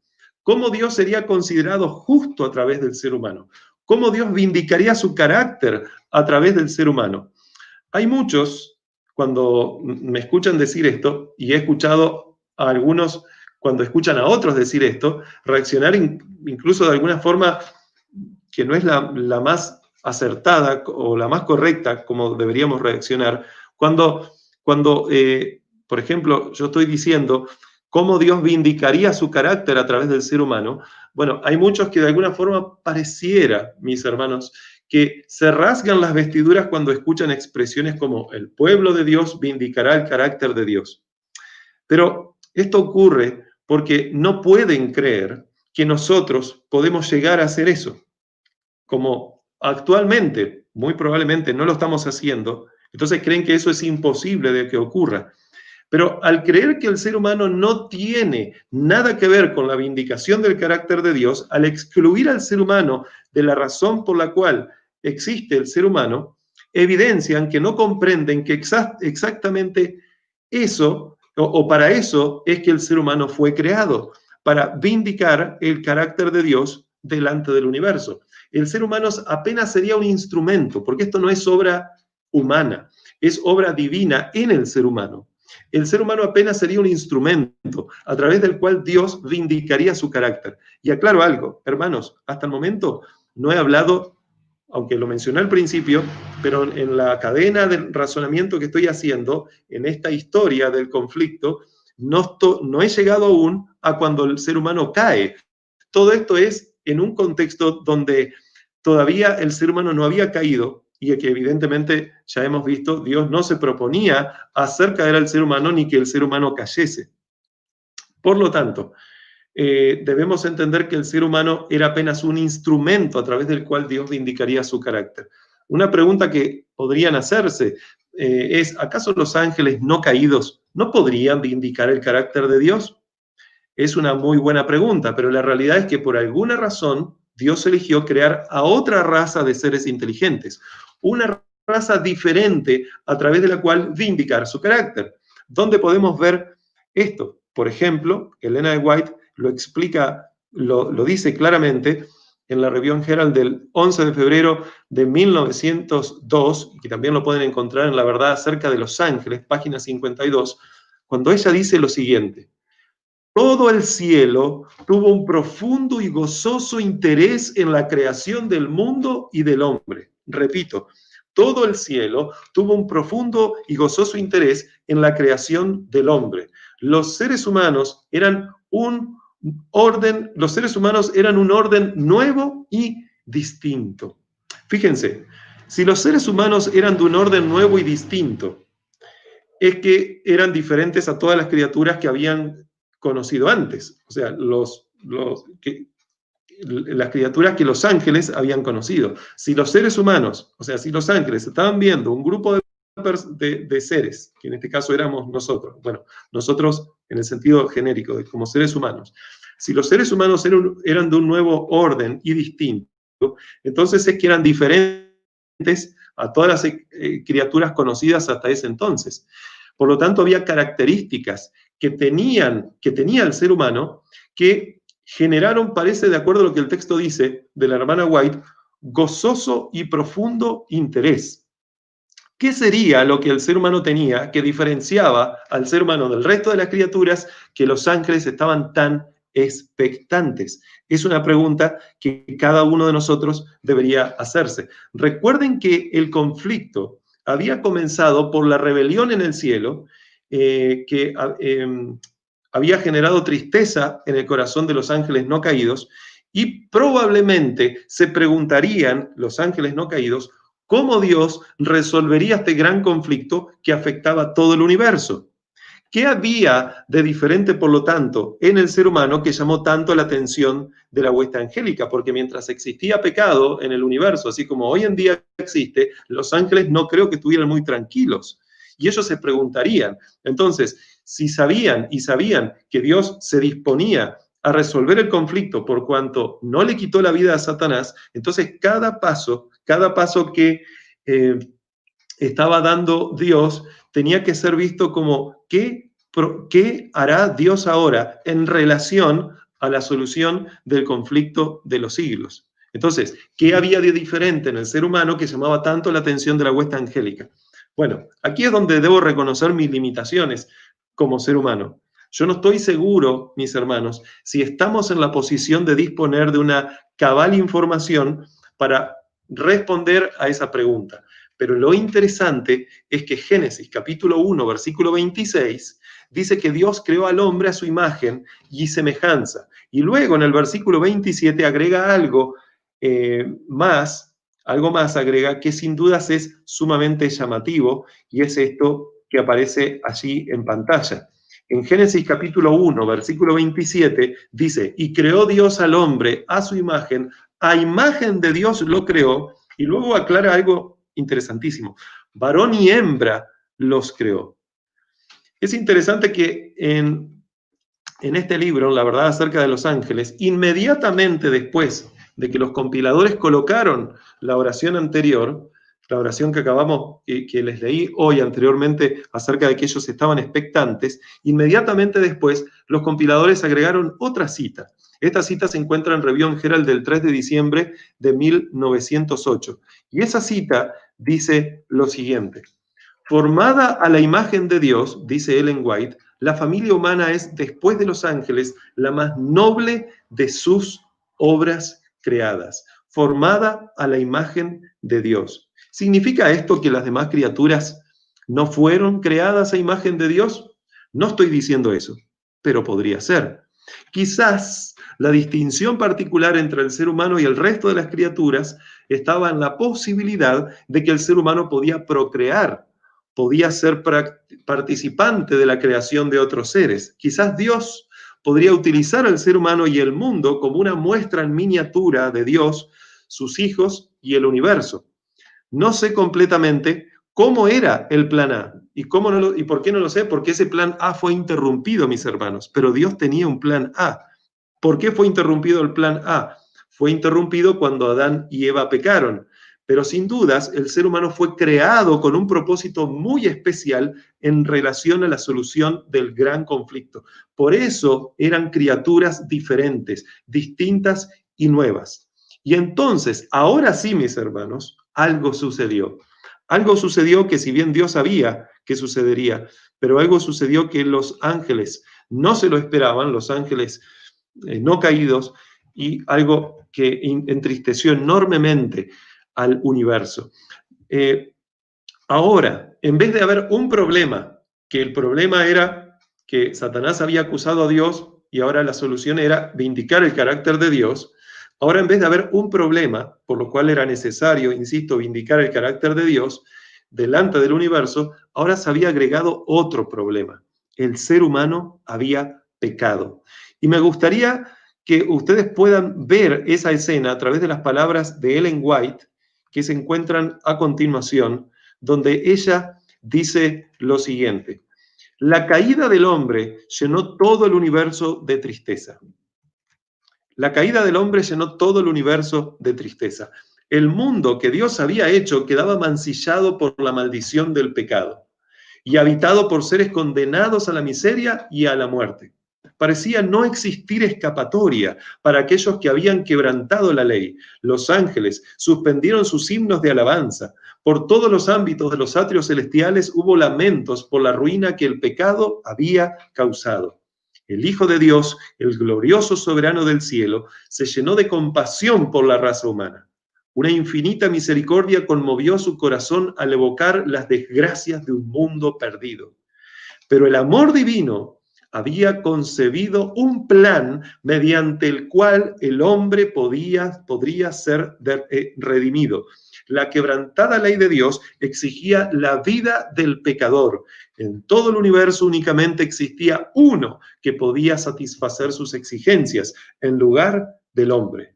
¿Cómo Dios sería considerado justo a través del ser humano? ¿Cómo Dios vindicaría su carácter a través del ser humano? Hay muchos, cuando me escuchan decir esto, y he escuchado a algunos, cuando escuchan a otros decir esto, reaccionar incluso de alguna forma que no es la más acertada o la más correcta como deberíamos reaccionar, cuando por ejemplo, yo estoy diciendo cómo Dios vindicaría su carácter a través del ser humano. Bueno, hay muchos que de alguna forma pareciera, mis hermanos, que se rasgan las vestiduras cuando escuchan expresiones como: el pueblo de Dios vindicará el carácter de Dios. Pero esto ocurre porque no pueden creer que nosotros podemos llegar a hacer eso. Como actualmente, muy probablemente no lo estamos haciendo, entonces creen que eso es imposible de que ocurra. Pero al creer que el ser humano no tiene nada que ver con la vindicación del carácter de Dios, al excluir al ser humano de la razón por la cual existe el ser humano, evidencian que no comprenden que exactamente eso, o para eso es que el ser humano fue creado, para vindicar el carácter de Dios delante del universo. El ser humano apenas sería un instrumento, porque esto no es obra humana, es obra divina en el ser humano. El ser humano apenas sería un instrumento a través del cual Dios vindicaría su carácter. Y aclaro algo, hermanos, hasta el momento no he hablado, aunque lo mencioné al principio, pero en la cadena de razonamiento que estoy haciendo, en esta historia del conflicto, no he llegado aún a cuando el ser humano cae. Todo esto es en un contexto donde todavía el ser humano no había caído, y que evidentemente ya hemos visto, Dios no se proponía hacer caer al ser humano ni que el ser humano cayese. Por lo tanto, debemos entender que el ser humano era apenas un instrumento a través del cual Dios vindicaría su carácter. Una pregunta que podrían hacerse es, ¿acaso los ángeles no caídos no podrían vindicar el carácter de Dios? Es una muy buena pregunta, pero la realidad es que por alguna razón Dios eligió crear a otra raza de seres inteligentes, una raza diferente a través de la cual vindicar su carácter. ¿Dónde podemos ver esto? Por ejemplo, Elena de White lo explica, lo dice claramente en la Review and Herald del 11 de febrero de 1902, que también lo pueden encontrar en La Verdad acerca de los ángeles, página 52, cuando ella dice lo siguiente: todo el cielo tuvo un profundo y gozoso interés en la creación del mundo y del hombre. Repito, todo el cielo tuvo un profundo y gozoso interés en la creación del hombre. Los seres humanos eran un orden nuevo y distinto. Fíjense, si los seres humanos eran de un orden nuevo y distinto, es que eran diferentes a todas las criaturas que habían conocido antes, o sea, las criaturas que los ángeles habían conocido. Si los seres humanos, o sea, si los ángeles estaban viendo un grupo de seres, que en este caso éramos nosotros, bueno, nosotros en el sentido genérico, como seres humanos, si los seres humanos eran de un nuevo orden y distinto, entonces es que eran diferentes a todas las criaturas conocidas hasta ese entonces. Por lo tanto, había características que tenía el ser humano que generaron, parece, de acuerdo a lo que el texto dice de la hermana White, gozoso y profundo interés. ¿Qué sería lo que el ser humano tenía que diferenciaba al ser humano del resto de las criaturas que los ángeles estaban tan expectantes? Es una pregunta que cada uno de nosotros debería hacerse. Recuerden que el conflicto había comenzado por la rebelión en el cielo, que había generado tristeza en el corazón de los ángeles no caídos, y probablemente se preguntarían los ángeles no caídos cómo Dios resolvería este gran conflicto que afectaba a todo el universo. ¿Qué había de diferente, por lo tanto, en el ser humano que llamó tanto la atención de la hueste angélica? Porque mientras existía pecado en el universo, así como hoy en día existe, los ángeles no creo que estuvieran muy tranquilos. Y ellos se preguntarían, entonces, si sabían que Dios se disponía a resolver el conflicto por cuanto no le quitó la vida a Satanás, entonces cada paso que estaba dando Dios tenía que ser visto como ¿qué hará Dios ahora en relación a la solución del conflicto de los siglos? Entonces, ¿qué había de diferente en el ser humano que llamaba tanto la atención de la hueste angélica? Bueno, aquí es donde debo reconocer mis limitaciones como ser humano. Yo no estoy seguro, mis hermanos, si estamos en la posición de disponer de una cabal información para responder a esa pregunta. Pero lo interesante es que Génesis capítulo 1, versículo 26, dice que Dios creó al hombre a su imagen y semejanza. Y luego en el versículo 27 agrega algo más agrega que sin dudas es sumamente llamativo, y es esto que aparece allí en pantalla. En Génesis capítulo 1, versículo 27, dice, y creó Dios al hombre a su imagen de Dios lo creó, y luego aclara algo interesantísimo, varón y hembra los creó. Es interesante que en este libro, La verdad acerca de los ángeles, inmediatamente después de que los compiladores colocaron la oración anterior, la oración que que les leí hoy anteriormente acerca de que ellos estaban expectantes, inmediatamente después los compiladores agregaron otra cita. Esta cita se encuentra en Review and Herald del 3 de diciembre de 1908. Y esa cita dice lo siguiente: formada a la imagen de Dios, dice Ellen White, la familia humana es, después de los ángeles, la más noble de sus obras creadas. Formada a la imagen de Dios. ¿Significa esto que las demás criaturas no fueron creadas a imagen de Dios? No estoy diciendo eso, pero podría ser. Quizás la distinción particular entre el ser humano y el resto de las criaturas estaba en la posibilidad de que el ser humano podía procrear, podía ser participante de la creación de otros seres. Quizás Dios podría utilizar al ser humano y el mundo como una muestra en miniatura de Dios, sus hijos y el universo. No sé completamente cómo era el plan A. ¿Y por qué no lo sé? Porque ese plan A fue interrumpido, mis hermanos. Pero Dios tenía un plan A. ¿Por qué fue interrumpido el plan A? Fue interrumpido cuando Adán y Eva pecaron. Pero sin dudas, el ser humano fue creado con un propósito muy especial en relación a la solución del gran conflicto. Por eso eran criaturas diferentes, distintas y nuevas. Y entonces, ahora sí, mis hermanos, algo sucedió. Algo sucedió que si bien Dios sabía que sucedería, pero algo sucedió que los ángeles no se lo esperaban, los ángeles no caídos, y algo que entristeció enormemente al universo. Ahora, en vez de haber un problema, que el problema era que Satanás había acusado a Dios y ahora la solución era vindicar el carácter de Dios, ahora en vez de haber un problema, por lo cual era necesario, insisto, vindicar el carácter de Dios delante del universo, ahora se había agregado otro problema. El ser humano había pecado. Y me gustaría que ustedes puedan ver esa escena a través de las palabras de Ellen White, que se encuentran a continuación, donde ella dice lo siguiente: la caída del hombre llenó todo el universo de tristeza. La caída del hombre llenó todo el universo de tristeza. El mundo que Dios había hecho quedaba mancillado por la maldición del pecado y habitado por seres condenados a la miseria y a la muerte. Parecía no existir escapatoria para aquellos que habían quebrantado la ley. Los ángeles suspendieron sus himnos de alabanza. Por todos los ámbitos de los atrios celestiales hubo lamentos por la ruina que el pecado había causado. El Hijo de Dios, el glorioso soberano del cielo, se llenó de compasión por la raza humana. Una infinita misericordia conmovió su corazón al evocar las desgracias de un mundo perdido. Pero el amor divino había concebido un plan mediante el cual el hombre podría ser redimido. La quebrantada ley de Dios exigía la vida del pecador. En todo el universo únicamente existía uno que podía satisfacer sus exigencias en lugar del hombre.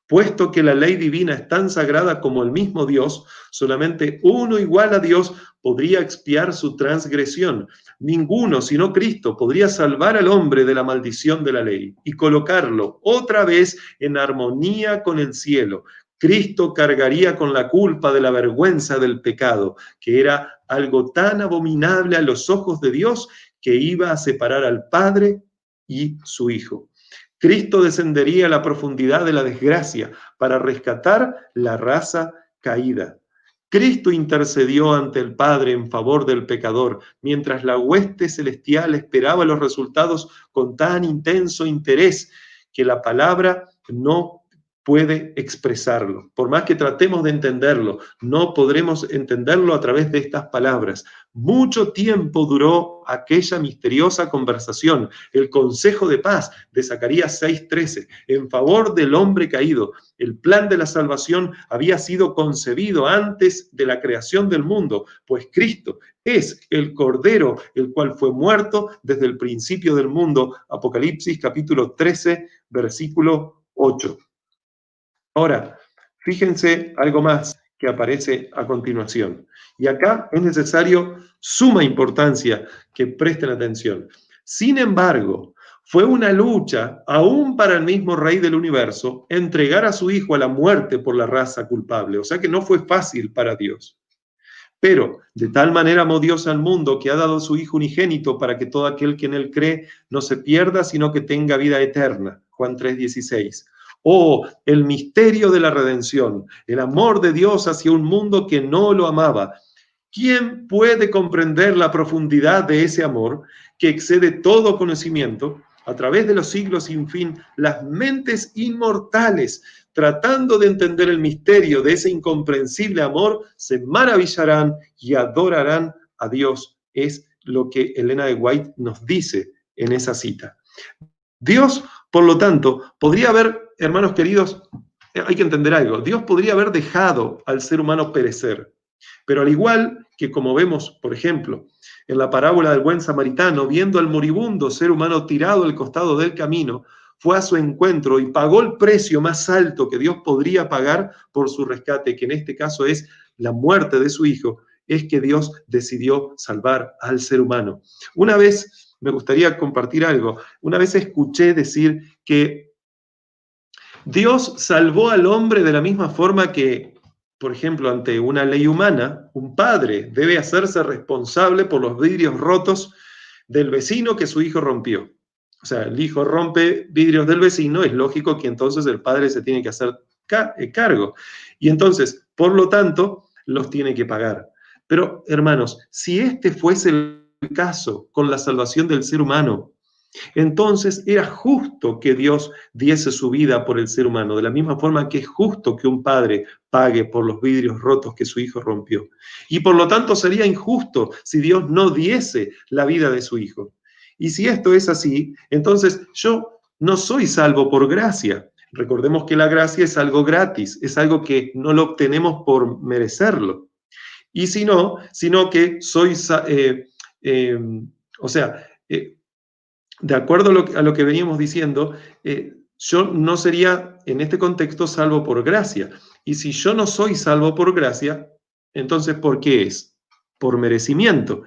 Puesto que la ley divina es tan sagrada como el mismo Dios, solamente uno igual a Dios podría expiar su transgresión. Ninguno, sino Cristo, podría salvar al hombre de la maldición de la ley y colocarlo otra vez en armonía con el cielo. Cristo cargaría con la culpa de la vergüenza del pecado, que era algo tan abominable a los ojos de Dios que iba a separar al Padre y su Hijo. Cristo descendería a la profundidad de la desgracia para rescatar la raza caída. Cristo intercedió ante el Padre en favor del pecador, mientras la hueste celestial esperaba los resultados con tan intenso interés que la palabra no puede expresarlo. Por más que tratemos de entenderlo, no podremos entenderlo a través de estas palabras. Mucho tiempo duró aquella misteriosa conversación, el consejo de paz de Zacarías 6:13, en favor del hombre caído. El plan de la salvación había sido concebido antes de la creación del mundo, pues Cristo es el Cordero, el cual fue muerto desde el principio del mundo. Apocalipsis capítulo 13, versículo 8. Ahora, fíjense algo más que aparece a continuación. Y acá es necesario suma importancia que presten atención. Sin embargo, fue una lucha, aún para el mismo Rey del universo, entregar a su Hijo a la muerte por la raza culpable. O sea que no fue fácil para Dios. Pero de tal manera amó Dios al mundo que ha dado a su Hijo unigénito para que todo aquel que en él cree no se pierda, sino que tenga vida eterna. Juan 3:16. Oh, el misterio de la redención, el amor de Dios hacia un mundo que no lo amaba. ¿Quién puede comprender la profundidad de ese amor que excede todo conocimiento? A través de los siglos sin fin, las mentes inmortales, tratando de entender el misterio de ese incomprensible amor, se maravillarán y adorarán a Dios. Es lo que Elena de White nos dice en esa cita. Dios, por lo tanto, podría haber, hermanos queridos, hay que entender algo, Dios podría haber dejado al ser humano perecer. Pero al igual que como vemos, por ejemplo, en la parábola del buen samaritano, viendo al moribundo ser humano tirado al costado del camino, fue a su encuentro y pagó el precio más alto que Dios podría pagar por su rescate, que en este caso es la muerte de su hijo, es que Dios decidió salvar al ser humano. Una vez, me gustaría compartir algo, una vez escuché decir que Dios salvó al hombre de la misma forma que, por ejemplo, ante una ley humana, un padre debe hacerse responsable por los vidrios rotos del vecino que su hijo rompió. O sea, el hijo rompe vidrios del vecino, es lógico que entonces el padre se tiene que hacer cargo. Y entonces, por lo tanto, los tiene que pagar. Pero, hermanos, si este fuese el caso con la salvación del ser humano, entonces era justo que Dios diese su vida por el ser humano, de la misma forma que es justo que un padre pague por los vidrios rotos que su hijo rompió. Y por lo tanto sería injusto si Dios no diese la vida de su hijo. Y si esto es así, entonces yo no soy salvo por gracia. Recordemos que la gracia es algo gratis, es algo que no lo obtenemos por merecerlo. Y si no, sino que soy, de acuerdo a lo que veníamos diciendo, yo no sería en este contexto salvo por gracia. Y si yo no soy salvo por gracia, entonces ¿por qué es? Por merecimiento.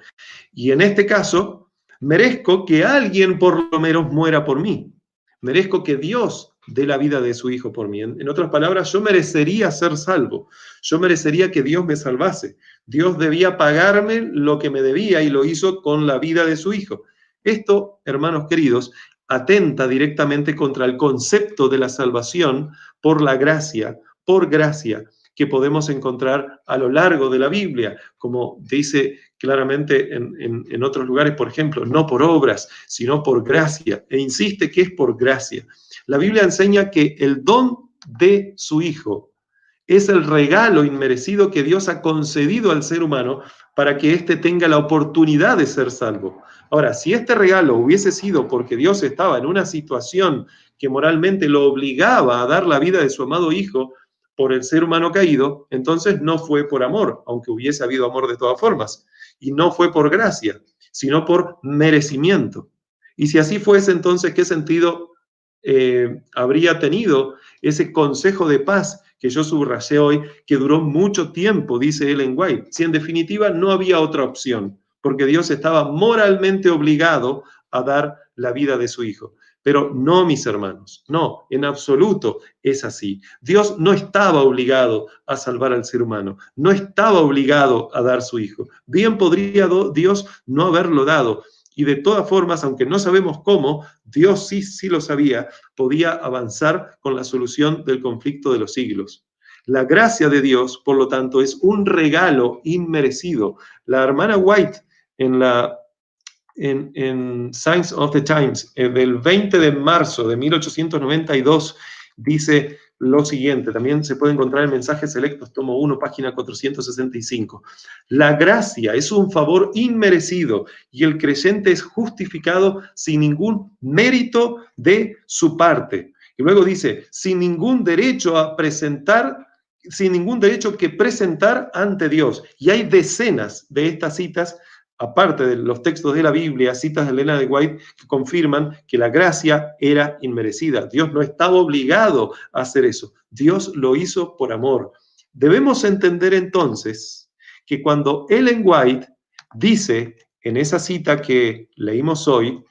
Y en este caso, merezco que alguien por lo menos muera por mí. Merezco que Dios dé la vida de su hijo por mí. En otras palabras, yo merecería ser salvo. Yo merecería que Dios me salvase. Dios debía pagarme lo que me debía y lo hizo con la vida de su hijo. Esto, hermanos queridos, atenta directamente contra el concepto de la salvación por la gracia, por gracia, que podemos encontrar a lo largo de la Biblia, como dice claramente en otros lugares, por ejemplo, no por obras, sino por gracia, e insiste que es por gracia. La Biblia enseña que el don de su Hijo es el regalo inmerecido que Dios ha concedido al ser humano para que éste tenga la oportunidad de ser salvo. Ahora, si este regalo hubiese sido porque Dios estaba en una situación que moralmente lo obligaba a dar la vida de su amado Hijo por el ser humano caído, entonces no fue por amor, aunque hubiese habido amor de todas formas, y no fue por gracia, sino por merecimiento. Y si así fuese, entonces, ¿qué sentido habría tenido ese consejo de paz que yo subrayé hoy, que duró mucho tiempo, dice Ellen White, si en definitiva no había otra opción, porque Dios estaba moralmente obligado a dar la vida de su hijo? Pero no, mis hermanos, no, en absoluto es así. Dios no estaba obligado a salvar al ser humano, no estaba obligado a dar su hijo. Bien podría Dios no haberlo dado. Y de todas formas, aunque no sabemos cómo, Dios sí lo sabía, podía avanzar con la solución del conflicto de los siglos. La gracia de Dios, por lo tanto, es un regalo inmerecido. La hermana White, en Signs of the Times, del 20 de marzo de 1892, dice lo siguiente, también se puede encontrar en Mensajes Selectos, tomo 1, página 465. La gracia es un favor inmerecido y el creyente es justificado sin ningún mérito de su parte. Y luego dice, sin ningún derecho que presentar ante Dios. Y hay decenas de estas citas, aparte de los textos de la Biblia, citas de Ellen White, que confirman que la gracia era inmerecida. Dios no estaba obligado a hacer eso. Dios lo hizo por amor. Debemos entender entonces que cuando Ellen White dice en esa cita que leímos hoy,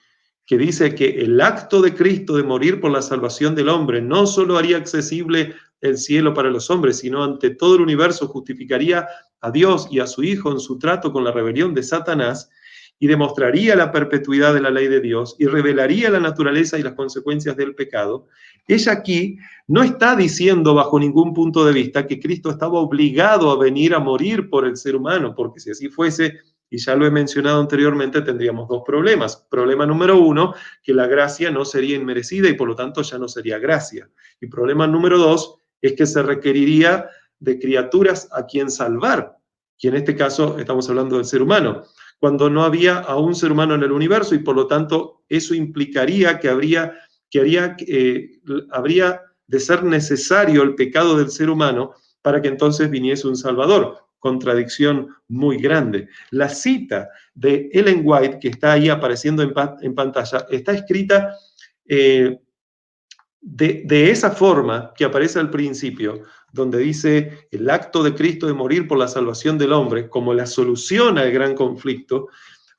que dice que el acto de Cristo de morir por la salvación del hombre no solo haría accesible el cielo para los hombres, sino ante todo el universo justificaría a Dios y a su Hijo en su trato con la rebelión de Satanás y demostraría la perpetuidad de la ley de Dios y revelaría la naturaleza y las consecuencias del pecado. Ella aquí no está diciendo bajo ningún punto de vista que Cristo estaba obligado a venir a morir por el ser humano, porque si así fuese, y ya lo he mencionado anteriormente, tendríamos dos problemas. Problema número uno, que la gracia no sería inmerecida y por lo tanto ya no sería gracia. Y problema número dos, es que se requeriría de criaturas a quien salvar, y en este caso estamos hablando del ser humano, cuando no había a un ser humano en el universo y por lo tanto eso implicaría que habría de ser necesario el pecado del ser humano para que entonces viniese un Salvador, contradicción muy grande. La cita de Ellen White, que está ahí apareciendo en pantalla, está escrita de esa forma que aparece al principio, donde dice el acto de Cristo de morir por la salvación del hombre como la solución al gran conflicto.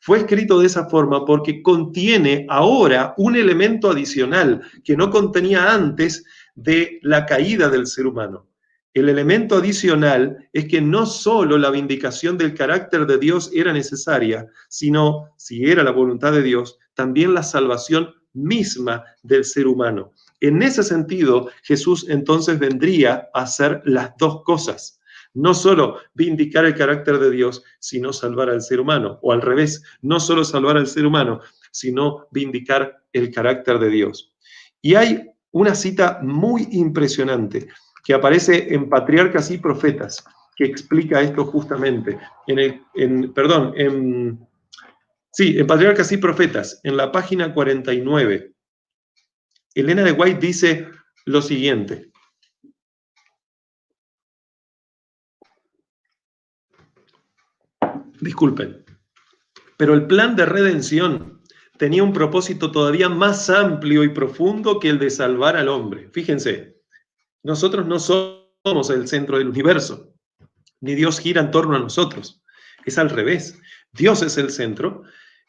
Fue escrito de esa forma porque contiene ahora un elemento adicional que no contenía antes de la caída del ser humano. El elemento adicional es que no solo la vindicación del carácter de Dios era necesaria, sino, si era la voluntad de Dios, también la salvación misma del ser humano. En ese sentido, Jesús entonces vendría a hacer las dos cosas. No solo vindicar el carácter de Dios, sino salvar al ser humano. O al revés, no solo salvar al ser humano, sino vindicar el carácter de Dios. Y hay una cita muy impresionante que aparece en Patriarcas y Profetas, que explica esto justamente. En Patriarcas y Profetas, en la página 49. Elena de White dice lo siguiente. Disculpen, pero el plan de redención tenía un propósito todavía más amplio y profundo que el de salvar al hombre. Fíjense, nosotros no somos el centro del universo, ni Dios gira en torno a nosotros. Es al revés. Dios es el centro,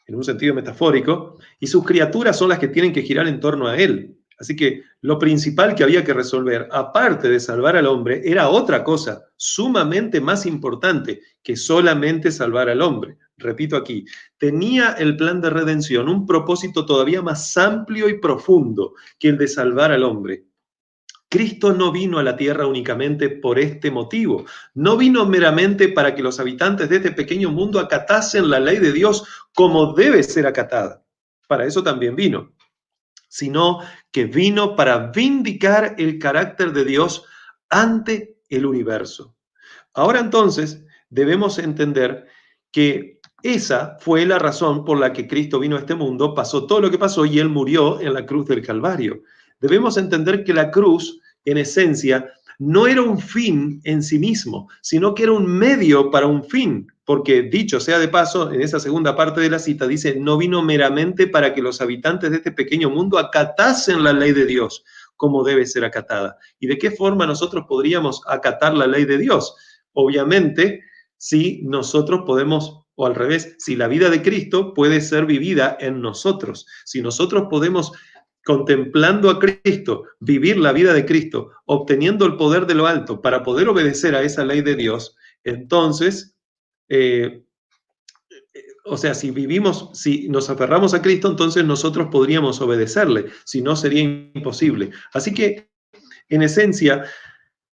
en un sentido metafórico, y sus criaturas son las que tienen que girar en torno a Él. Así que lo principal que había que resolver, aparte de salvar al hombre, era otra cosa, sumamente más importante que solamente salvar al hombre. Repito aquí, tenía el plan de redención un propósito todavía más amplio y profundo que el de salvar al hombre. Cristo no vino a la tierra únicamente por este motivo. No vino meramente para que los habitantes de este pequeño mundo acatasen la ley de Dios como debe ser acatada. Para eso también vino. Sino que vino para vindicar el carácter de Dios ante el universo. Ahora entonces debemos entender que esa fue la razón por la que Cristo vino a este mundo, pasó todo lo que pasó y Él murió en la cruz del Calvario. Debemos entender que la cruz, en esencia, no era un fin en sí mismo, sino que era un medio para un fin. Porque, dicho sea de paso, en esa segunda parte de la cita dice, no vino meramente para que los habitantes de este pequeño mundo acatasen la ley de Dios como debe ser acatada. ¿Y de qué forma nosotros podríamos acatar la ley de Dios? Obviamente, si nosotros podemos, o al revés, si la vida de Cristo puede ser vivida en nosotros, si nosotros podemos, contemplando a Cristo, vivir la vida de Cristo, obteniendo el poder de lo alto para poder obedecer a esa ley de Dios, entonces... o sea, si nos aferramos a Cristo, entonces nosotros podríamos obedecerle, si no sería imposible. Así que, en esencia,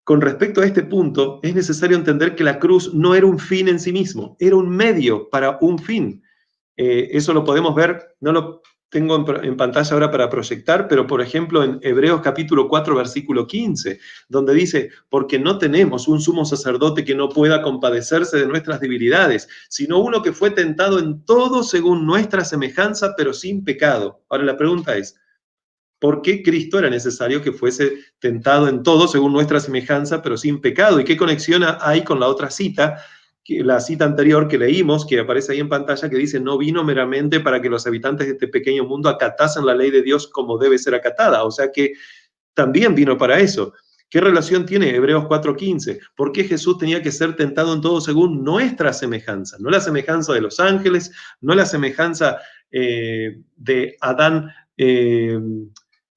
con respecto a este punto, es necesario entender que la cruz no era un fin en sí mismo, era un medio para un fin. Eso lo podemos ver, no lo tengo en pantalla ahora para proyectar, pero por ejemplo en Hebreos capítulo 4, versículo 15, donde dice, porque no tenemos un sumo sacerdote que no pueda compadecerse de nuestras debilidades, sino uno que fue tentado en todo según nuestra semejanza, pero sin pecado. Ahora la pregunta es, ¿por qué Cristo era necesario que fuese tentado en todo según nuestra semejanza, pero sin pecado? ¿Y qué conexión hay con la otra cita? La cita anterior que leímos, que aparece ahí en pantalla, que dice, no vino meramente para que los habitantes de este pequeño mundo acatasen la ley de Dios como debe ser acatada. O sea que también vino para eso. ¿Qué relación tiene Hebreos 4:15? ¿Por qué Jesús tenía que ser tentado en todo según nuestra semejanza? No la semejanza de los ángeles, no la semejanza de Adán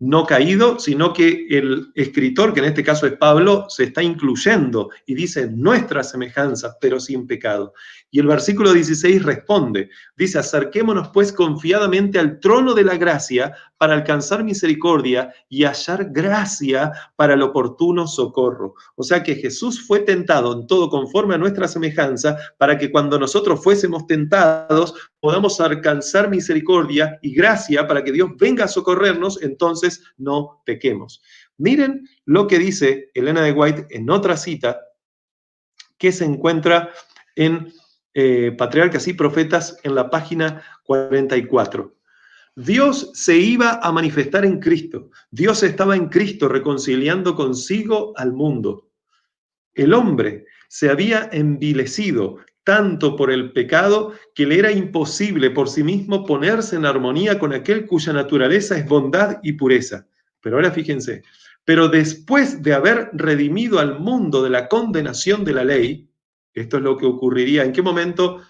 no caído, sino que el escritor, que en este caso es Pablo, se está incluyendo y dice nuestra semejanza, pero sin pecado. Y el versículo 16 responde, dice, acerquémonos pues confiadamente al trono de la gracia para alcanzar misericordia y hallar gracia para el oportuno socorro. O sea que Jesús fue tentado en todo conforme a nuestra semejanza para que cuando nosotros fuésemos tentados podamos alcanzar misericordia y gracia para que Dios venga a socorrernos, entonces no pequemos. Miren lo que dice Elena de White en otra cita que se encuentra en Patriarcas y Profetas en la página 44. Dios se iba a manifestar en Cristo. Dios estaba en Cristo reconciliando consigo al mundo. El hombre se había envilecido tanto por el pecado que le era imposible por sí mismo ponerse en armonía con aquel cuya naturaleza es bondad y pureza. Pero ahora fíjense, pero después de haber redimido al mundo de la condenación de la ley, esto es lo que ocurriría. ¿En qué momento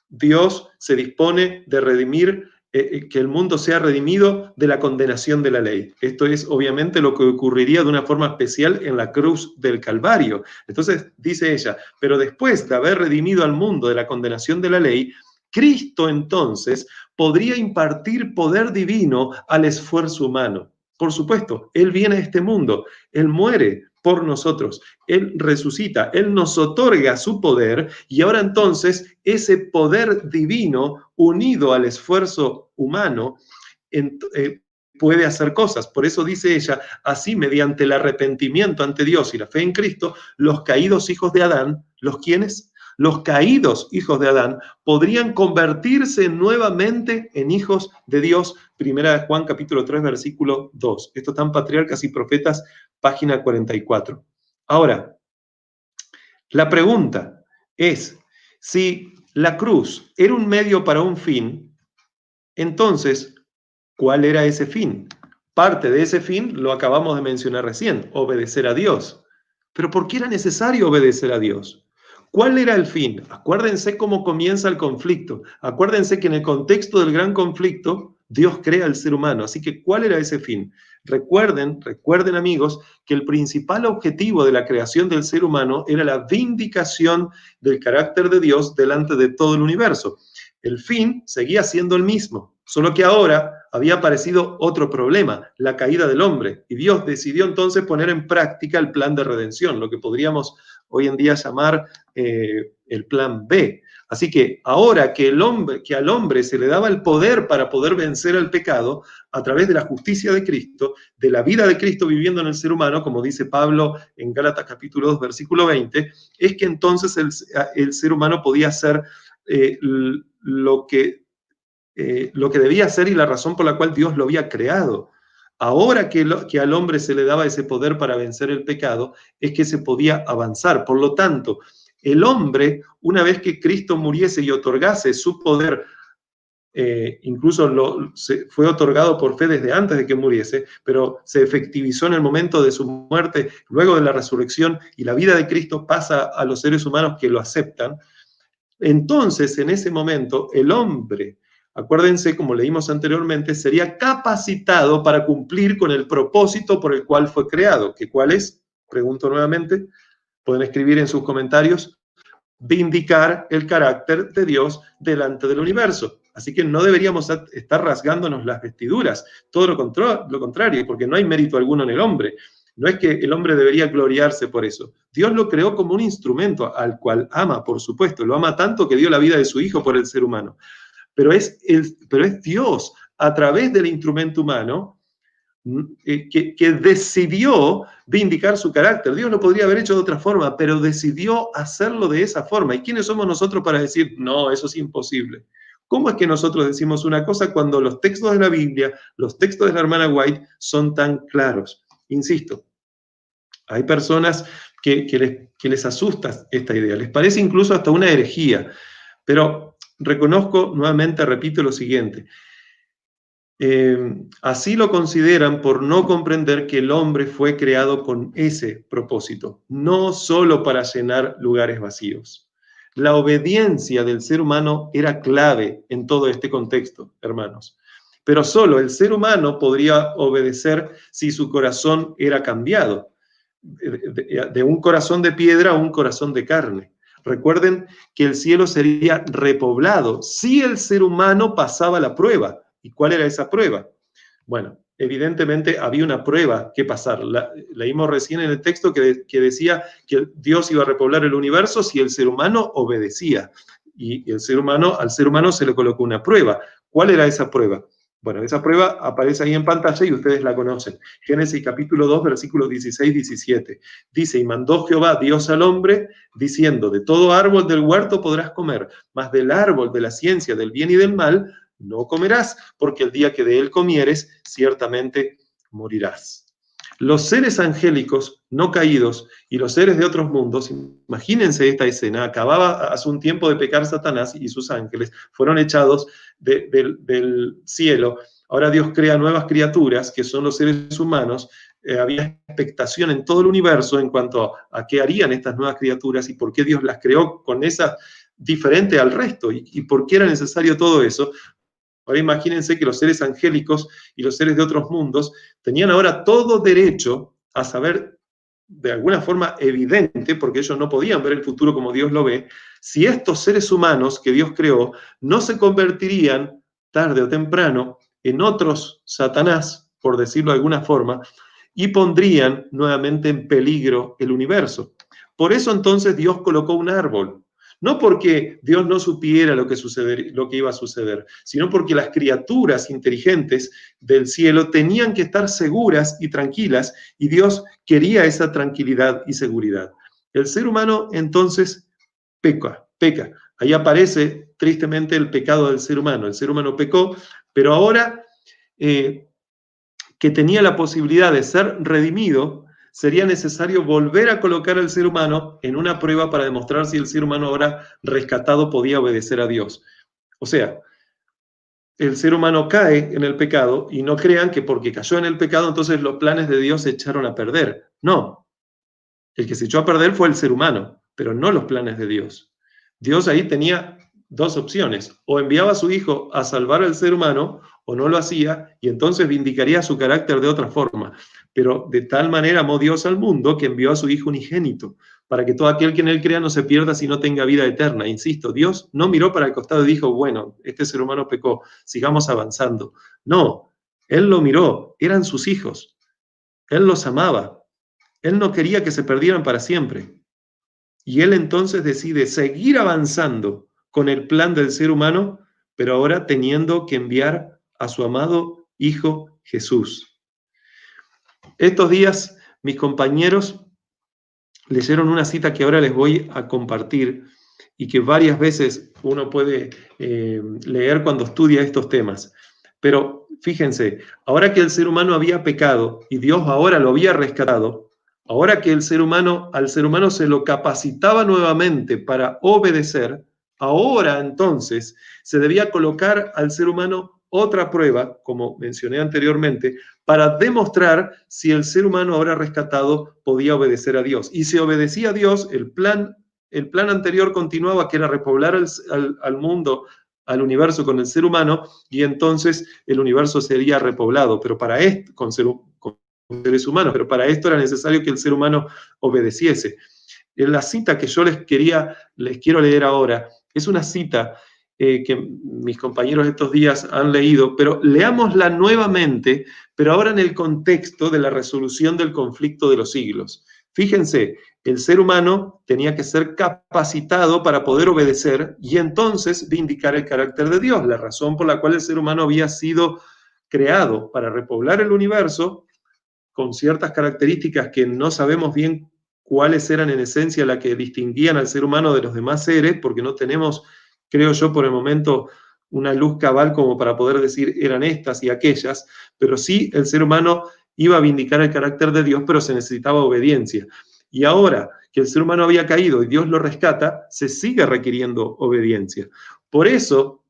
Dios se dispone de redimir, que el mundo sea redimido de la condenación de la ley? Esto es obviamente lo que ocurriría de una forma especial en la cruz del Calvario. Entonces dice ella, pero después de haber redimido al mundo de la condenación de la ley, Cristo entonces podría impartir poder divino al esfuerzo humano. Por supuesto, Él viene a este mundo, Él muere por nosotros, Él resucita, Él nos otorga su poder y ahora entonces ese poder divino unido al esfuerzo humano puede hacer cosas. Por eso dice ella, así mediante el arrepentimiento ante Dios y la fe en Cristo, los caídos hijos de Adán, ¿los quiénes? Los caídos hijos de Adán podrían convertirse nuevamente en hijos de Dios. Primera de Juan, capítulo 3, versículo 2. Esto está en Patriarcas y Profetas, página 44. Ahora, la pregunta es, si la cruz era un medio para un fin, entonces, ¿cuál era ese fin? Parte de ese fin lo acabamos de mencionar recién, obedecer a Dios. ¿Pero por qué era necesario obedecer a Dios? ¿Cuál era el fin? Acuérdense cómo comienza el conflicto. Acuérdense que en el contexto del gran conflicto, Dios crea al ser humano. Así que, ¿cuál era ese fin? Recuerden amigos, que el principal objetivo de la creación del ser humano era la vindicación del carácter de Dios delante de todo el universo. El fin seguía siendo el mismo, solo que ahora había aparecido otro problema, la caída del hombre, y Dios decidió entonces poner en práctica el plan de redención, lo que podríamos hoy en día llamar el plan B. Así que ahora que al hombre se le daba el poder para poder vencer al pecado, a través de la justicia de Cristo, de la vida de Cristo viviendo en el ser humano, como dice Pablo en Gálatas capítulo 2, versículo 20, es que entonces el ser humano podía hacer lo que debía hacer y la razón por la cual Dios lo había creado. Ahora que al hombre se le daba ese poder para vencer el pecado, es que se podía avanzar. Por lo tanto, el hombre, una vez que Cristo muriese y otorgase su poder, incluso fue otorgado por fe desde antes de que muriese, pero se efectivizó en el momento de su muerte, luego de la resurrección, y la vida de Cristo pasa a los seres humanos que lo aceptan. Entonces, en ese momento, el hombre, acuérdense, como leímos anteriormente, sería capacitado para cumplir con el propósito por el cual fue creado. ¿Que cuál es? Pregunto nuevamente. Pueden escribir en sus comentarios. Vindicar el carácter de Dios delante del universo. Así que no deberíamos estar rasgándonos las vestiduras. Todo lo contrario, porque no hay mérito alguno en el hombre. No es que el hombre debería gloriarse por eso. Dios lo creó como un instrumento al cual ama, por supuesto. Lo ama tanto que dio la vida de su hijo por el ser humano. Pero es Dios, a través del instrumento humano, que decidió vindicar su carácter. Dios lo podría haber hecho de otra forma, pero decidió hacerlo de esa forma. ¿Y quiénes somos nosotros para decir, no, eso es imposible? ¿Cómo es que nosotros decimos una cosa cuando los textos de la Biblia, los textos de la hermana White son tan claros? Insisto, hay personas que les asusta esta idea, les parece incluso hasta una herejía, pero reconozco, nuevamente repito lo siguiente, así lo consideran por no comprender que el hombre fue creado con ese propósito, no solo para llenar lugares vacíos. La obediencia del ser humano era clave en todo este contexto, hermanos. Pero solo el ser humano podría obedecer si su corazón era cambiado, de un corazón de piedra a un corazón de carne. Recuerden que el cielo sería repoblado si el ser humano pasaba la prueba. ¿Y cuál era esa prueba? Bueno, evidentemente había una prueba que pasar. Leímos recién en el texto que decía que Dios iba a repoblar el universo si el ser humano obedecía. Y al ser humano se le colocó una prueba. ¿Cuál era esa prueba? Bueno, esa prueba aparece ahí en pantalla y ustedes la conocen. Génesis capítulo 2, versículos 16-17. Dice, y mandó Jehová Dios al hombre, diciendo, de todo árbol del huerto podrás comer, mas del árbol de la ciencia del bien y del mal no comerás, porque el día que de él comieres, ciertamente morirás. Los seres angélicos no caídos y los seres de otros mundos, imagínense esta escena, acababa hace un tiempo de pecar Satanás y sus ángeles, fueron echados del cielo, ahora Dios crea nuevas criaturas, que son los seres humanos, había expectación en todo el universo en cuanto a qué harían estas nuevas criaturas y por qué Dios las creó con esa diferente al resto y por qué era necesario todo eso. Ahora imagínense que los seres angélicos y los seres de otros mundos tenían ahora todo derecho a saber de alguna forma evidente, porque ellos no podían ver el futuro como Dios lo ve, si estos seres humanos que Dios creó no se convertirían tarde o temprano en otros Satanás, por decirlo de alguna forma, y pondrían nuevamente en peligro el universo. Por eso entonces Dios colocó un árbol. No porque Dios no supiera lo que iba a suceder, sino porque las criaturas inteligentes del cielo tenían que estar seguras y tranquilas, y Dios quería esa tranquilidad y seguridad. El ser humano entonces peca. Ahí aparece tristemente el pecado del ser humano. El ser humano pecó, pero ahora que tenía la posibilidad de ser redimido, sería necesario volver a colocar al ser humano en una prueba para demostrar si el ser humano ahora rescatado podía obedecer a Dios. O sea, el ser humano cae en el pecado y no crean que porque cayó en el pecado entonces los planes de Dios se echaron a perder. No, el que se echó a perder fue el ser humano, pero no los planes de Dios. Dios ahí tenía dos opciones: o enviaba a su hijo a salvar al ser humano, o no lo hacía, y entonces vindicaría su carácter de otra forma. Pero de tal manera amó Dios al mundo que envió a su Hijo unigénito, para que todo aquel que en él crea no se pierda, sino tenga vida eterna. Insisto, Dios no miró para el costado y dijo, bueno, este ser humano pecó, sigamos avanzando. No, Él lo miró, eran sus hijos, Él los amaba, Él no quería que se perdieran para siempre. Y Él entonces decide seguir avanzando con el plan del ser humano, pero ahora teniendo que enviar a su amado Hijo Jesús. Estos días mis compañeros leyeron una cita que ahora les voy a compartir y que varias veces uno puede leer cuando estudia estos temas. Pero fíjense, ahora que el ser humano había pecado y Dios ahora lo había rescatado, ahora que al ser humano se lo capacitaba nuevamente para obedecer, ahora entonces se debía colocar al ser humano otra prueba, como mencioné anteriormente, para demostrar si el ser humano ahora rescatado podía obedecer a Dios. Y si obedecía a Dios, el plan anterior continuaba, que era repoblar al mundo, al universo con el ser humano, y entonces el universo sería repoblado, pero para esto, con seres humanos, pero para esto era necesario que el ser humano obedeciese. En la cita que yo les quiero leer ahora, es una cita que mis compañeros estos días han leído, pero leámosla nuevamente, pero ahora en el contexto de la resolución del conflicto de los siglos. Fíjense, el ser humano tenía que ser capacitado para poder obedecer y entonces vindicar el carácter de Dios, la razón por la cual el ser humano había sido creado para repoblar el universo con ciertas características que no sabemos bien cuáles eran en esencia las que distinguían al ser humano de los demás seres, porque no tenemos, creo yo, por el momento, una luz cabal como para poder decir eran estas y aquellas, pero sí el ser humano iba a vindicar el carácter de Dios, pero se necesitaba obediencia. Y ahora que el ser humano había caído y Dios lo rescata, se sigue requiriendo obediencia. Por eso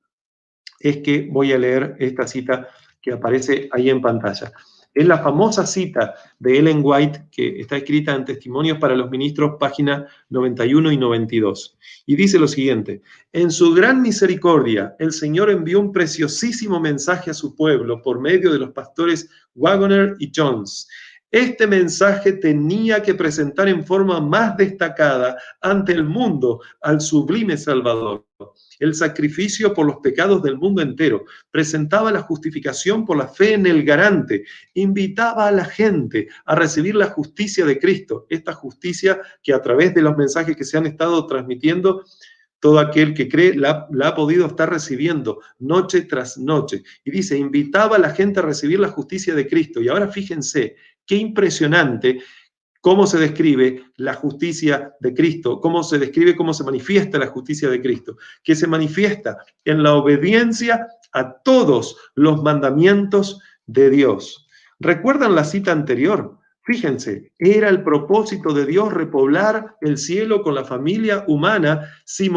es que voy a leer esta cita que aparece ahí en pantalla. Es la famosa cita de Ellen White, que está escrita en Testimonios para los Ministros, páginas 91 y 92. Y dice lo siguiente: en su gran misericordia, el Señor envió un preciosísimo mensaje a su pueblo por medio de los pastores Waggoner y Jones. Este mensaje tenía que presentar en forma más destacada ante el mundo al sublime Salvador. El sacrificio por los pecados del mundo entero, presentaba la justificación por la fe en el garante, invitaba a la gente a recibir la justicia de Cristo, esta justicia que a través de los mensajes que se han estado transmitiendo, todo aquel que cree la ha podido estar recibiendo noche tras noche. Y dice, invitaba a la gente a recibir la justicia de Cristo. Y ahora fíjense, qué impresionante cómo se describe la justicia de Cristo, cómo se describe, cómo se manifiesta la justicia de Cristo, que se manifiesta en la obediencia a todos los mandamientos de Dios. ¿Recuerdan la cita anterior? Fíjense, era el propósito de Dios repoblar el cielo con la familia humana si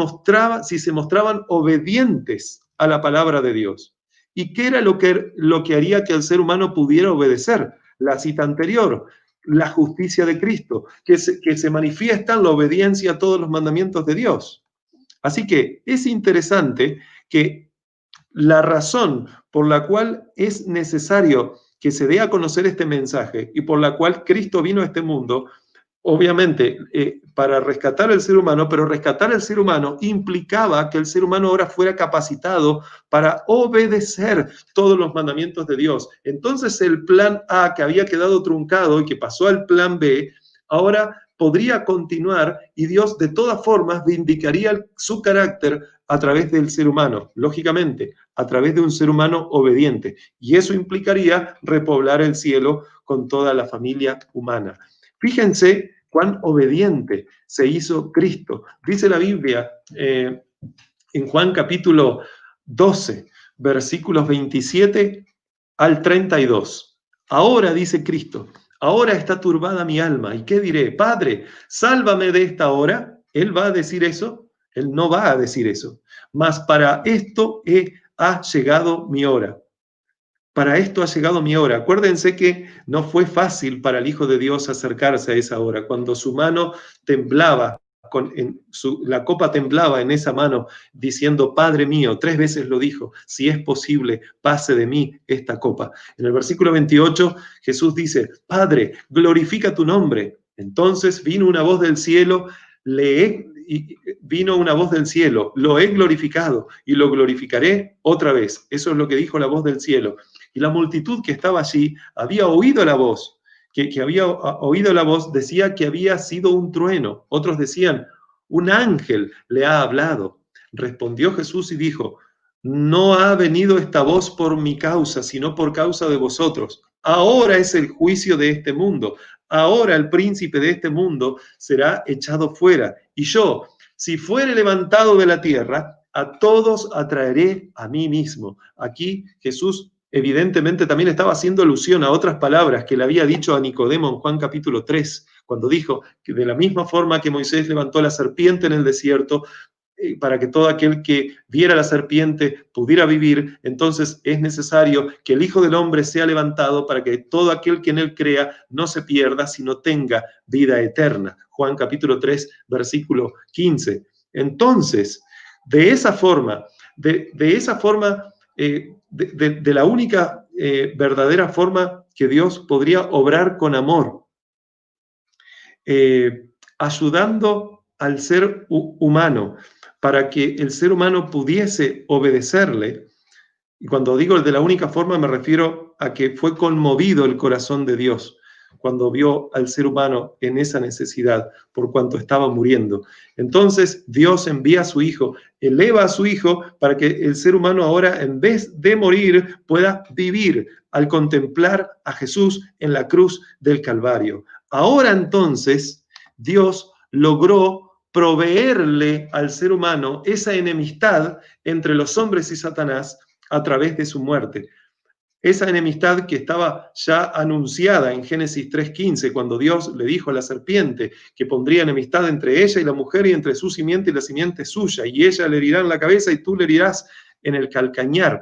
se mostraban obedientes a la palabra de Dios. ¿Y qué era lo que haría que el ser humano pudiera obedecer? La cita anterior, la justicia de Cristo, que se manifiesta en la obediencia a todos los mandamientos de Dios. Así que es interesante que la razón por la cual es necesario que se dé a conocer este mensaje y por la cual Cristo vino a este mundo, obviamente para rescatar al ser humano, pero rescatar al ser humano implicaba que el ser humano ahora fuera capacitado para obedecer todos los mandamientos de Dios. Entonces el plan A, que había quedado truncado y que pasó al plan B, ahora podría continuar y Dios de todas formas vindicaría su carácter a través del ser humano, lógicamente, a través de un ser humano obediente. Y eso implicaría repoblar el cielo con toda la familia humana. Fíjense cuán obediente se hizo Cristo. Dice la Biblia en Juan capítulo 12, versículos 27 al 32. Ahora, dice Cristo, ahora está turbada mi alma. ¿Y qué diré? Padre, sálvame de esta hora. ¿Él va a decir eso? Él no va a decir eso. Mas para esto ha llegado mi hora. Para esto ha llegado mi hora. Acuérdense que no fue fácil para el Hijo de Dios acercarse a esa hora. Cuando su mano temblaba, la copa temblaba en esa mano, diciendo, Padre mío, 3 veces lo dijo, si es posible, pase de mí esta copa. En el versículo 28, Jesús dice, Padre, glorifica tu nombre. Entonces vino una voz del cielo, lo he glorificado y lo glorificaré otra vez. Eso es lo que dijo la voz del cielo. Y la multitud que estaba allí había oído la voz, que había oído la voz, decía que había sido un trueno. Otros decían, un ángel le ha hablado. Respondió Jesús y dijo, no ha venido esta voz por mi causa, sino por causa de vosotros. Ahora es el juicio de este mundo. Ahora el príncipe de este mundo será echado fuera. Y yo, si fuere levantado de la tierra, a todos atraeré a mí mismo. Aquí Jesús evidentemente también estaba haciendo alusión a otras palabras que le había dicho a Nicodemo en Juan capítulo 3, cuando dijo que de la misma forma que Moisés levantó la serpiente en el desierto, para que todo aquel que viera la serpiente pudiera vivir, entonces es necesario que el Hijo del Hombre sea levantado para que todo aquel que en él crea no se pierda, sino tenga vida eterna. Juan capítulo 3, versículo 15. Entonces, de esa forma, de la única verdadera forma que Dios podría obrar con amor, ayudando al ser humano para que el ser humano pudiese obedecerle. Y cuando digo de la única forma me refiero a que fue conmovido el corazón de Dios cuando vio al ser humano en esa necesidad por cuanto estaba muriendo. Entonces Dios envía a su Hijo, eleva a su Hijo para que el ser humano ahora, en vez de morir, pueda vivir al contemplar a Jesús en la cruz del Calvario. Ahora entonces Dios logró proveerle al ser humano esa enemistad entre los hombres y Satanás a través de su muerte. Esa enemistad que estaba ya anunciada en Génesis 3:15, cuando Dios le dijo a la serpiente que pondría enemistad entre ella y la mujer y entre su simiente y la simiente suya, y ella le herirá en la cabeza y tú le herirás en el calcañar.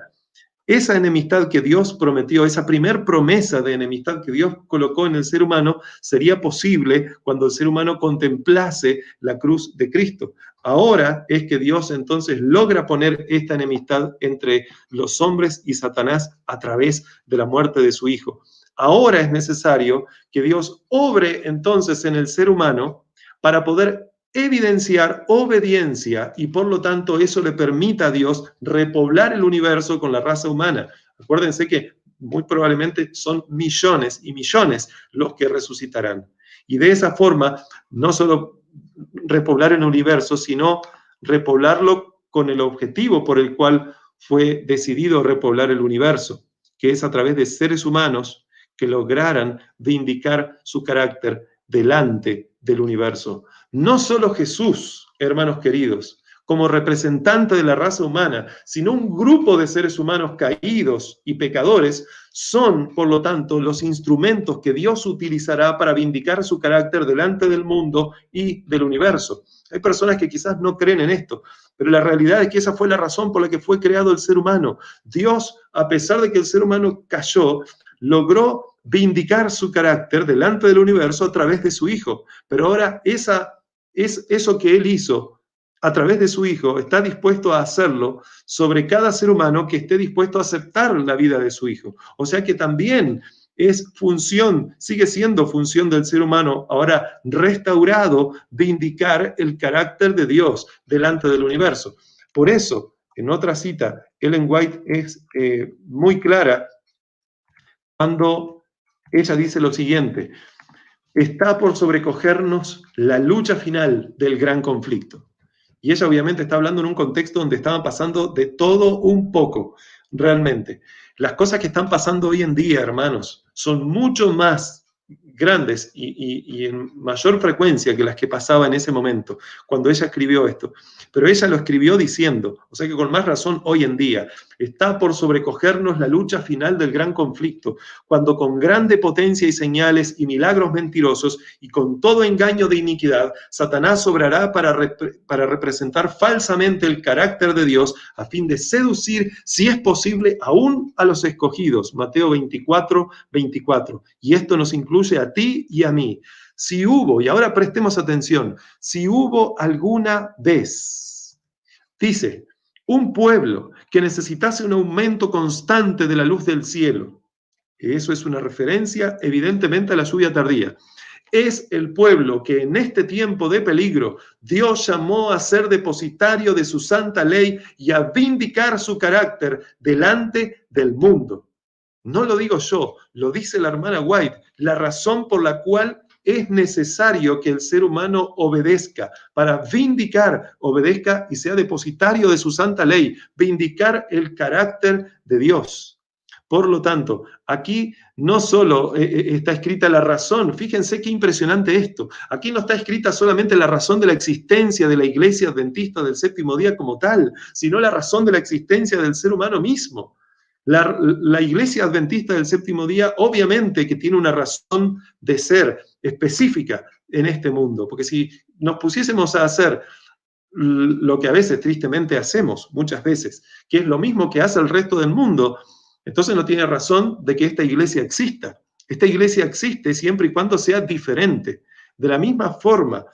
Esa enemistad que Dios prometió, esa primer promesa de enemistad que Dios colocó en el ser humano, sería posible cuando el ser humano contemplase la cruz de Cristo. Ahora es que Dios entonces logra poner esta enemistad entre los hombres y Satanás a través de la muerte de su Hijo. Ahora es necesario que Dios obre entonces en el ser humano para poder evidenciar obediencia y por lo tanto eso le permita a Dios repoblar el universo con la raza humana. Acuérdense que muy probablemente son millones y millones los que resucitarán. Y de esa forma, no solo repoblar el universo, sino repoblarlo con el objetivo por el cual fue decidido repoblar el universo, que es a través de seres humanos que lograran vindicar su carácter delante del universo. No solo Jesús, hermanos queridos, como representante de la raza humana, sino un grupo de seres humanos caídos y pecadores, son, por lo tanto, los instrumentos que Dios utilizará para vindicar su carácter delante del mundo y del universo. Hay personas que quizás no creen en esto, pero la realidad es que esa fue la razón por la que fue creado el ser humano. Dios, a pesar de que el ser humano cayó, logró vindicar su carácter delante del universo a través de su Hijo. Pero ahora eso que Él hizo a través de su Hijo, está dispuesto a hacerlo sobre cada ser humano que esté dispuesto a aceptar la vida de su Hijo. O sea que también sigue siendo función del ser humano, ahora restaurado, vindicar el carácter de Dios delante del universo. Por eso, en otra cita, Ellen White es muy clara cuando ella dice lo siguiente: está por sobrecogernos la lucha final del gran conflicto. Y ella obviamente está hablando en un contexto donde estaban pasando de todo un poco, realmente. Las cosas que están pasando hoy en día, hermanos, son mucho más grandes y en mayor frecuencia que las que pasaba en ese momento, cuando ella escribió esto. Pero ella lo escribió diciendo, o sea que con más razón hoy en día, está por sobrecogernos la lucha final del gran conflicto, cuando con grande potencia y señales y milagros mentirosos y con todo engaño de iniquidad, Satanás obrará para representar falsamente el carácter de Dios a fin de seducir, si es posible, aún a los escogidos. Mateo 24, 24. Y esto nos incluye a ti y a mí. Si hubo, y ahora prestemos atención, si hubo alguna vez, dice, un pueblo que necesitase un aumento constante de la luz del cielo, eso es una referencia evidentemente a la lluvia tardía, es el pueblo que en este tiempo de peligro Dios llamó a ser depositario de su santa ley y a vindicar su carácter delante del mundo. No lo digo yo, lo dice la hermana White, la razón por la cual es necesario que el ser humano obedezca, para vindicar, obedezca y sea depositario de su santa ley, vindicar el carácter de Dios. Por lo tanto, aquí no solo está escrita la razón, fíjense qué impresionante esto, aquí no está escrita solamente la razón de la existencia de la Iglesia Adventista del Séptimo Día como tal, sino la razón de la existencia del ser humano mismo. La Iglesia Adventista del Séptimo Día obviamente que tiene una razón de ser específica en este mundo, porque si nos pusiésemos a hacer lo que a veces tristemente hacemos, muchas veces, que es lo mismo que hace el resto del mundo, entonces no tiene razón de que esta iglesia exista. Esta iglesia existe siempre y cuando sea diferente. De la misma forma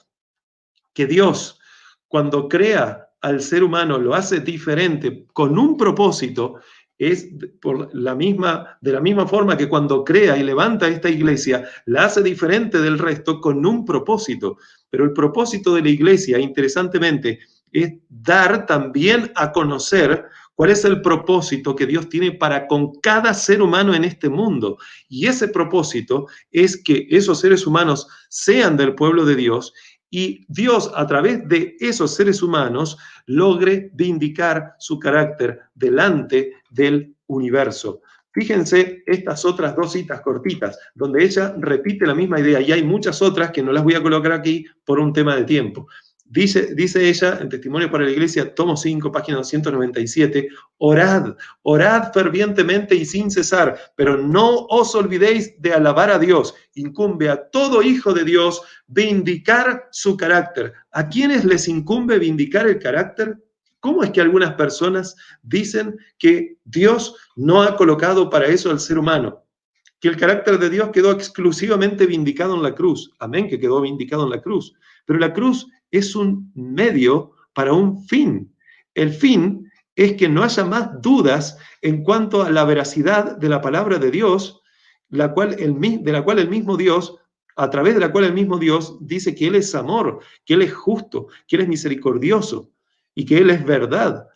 que Dios, cuando crea al ser humano, lo hace diferente con un propósito, es de la misma forma que cuando crea y levanta esta iglesia, la hace diferente del resto con un propósito. Pero el propósito de la iglesia, interesantemente, es dar también a conocer cuál es el propósito que Dios tiene para con cada ser humano en este mundo. Y ese propósito es que esos seres humanos sean del pueblo de Dios y Dios, a través de esos seres humanos, logre vindicar su carácter delante del universo. Fíjense estas otras dos citas cortitas, donde ella repite la misma idea, y hay muchas otras que no las voy a colocar aquí por un tema de tiempo. Dice ella en Testimonio para la Iglesia, tomo 5, página 297, orad fervientemente y sin cesar, pero no os olvidéis de alabar a Dios. Incumbe a todo hijo de Dios vindicar su carácter. ¿A quiénes les incumbe vindicar el carácter? ¿Cómo es que algunas personas dicen que Dios no ha colocado para eso al ser humano? Que el carácter de Dios quedó exclusivamente vindicado en la cruz. Amén, que quedó vindicado en la cruz. Pero la cruz es un medio para un fin. El fin es que no haya más dudas en cuanto a la veracidad de la palabra de Dios, a través de la cual el mismo Dios dice que Él es amor, que Él es justo, que Él es misericordioso y que Él es verdad.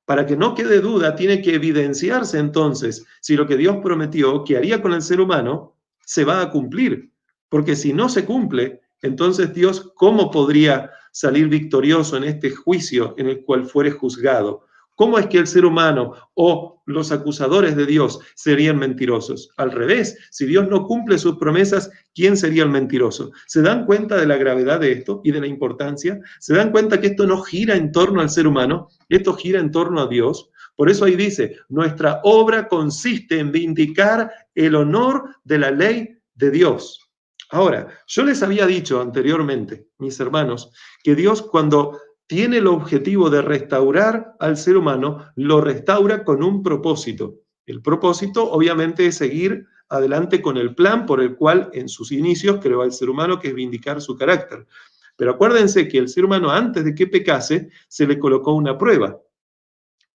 Para que no quede duda, tiene que evidenciarse entonces si lo que Dios prometió que haría con el ser humano se va a cumplir. Porque si no se cumple, entonces Dios, ¿cómo podría salir victorioso en este juicio en el cual fuere juzgado? ¿Cómo es que el ser humano o los acusadores de Dios serían mentirosos? Al revés, si Dios no cumple sus promesas, ¿quién sería el mentiroso? ¿Se dan cuenta de la gravedad de esto y de la importancia? ¿Se dan cuenta que esto no gira en torno al ser humano? Esto gira en torno a Dios. Por eso ahí dice, nuestra obra consiste en vindicar el honor de la ley de Dios. Ahora, yo les había dicho anteriormente, mis hermanos, que Dios cuando tiene el objetivo de restaurar al ser humano, lo restaura con un propósito. El propósito, obviamente, es seguir adelante con el plan por el cual en sus inicios creó al ser humano, que es vindicar su carácter. Pero acuérdense que el ser humano, antes de que pecase, se le colocó una prueba.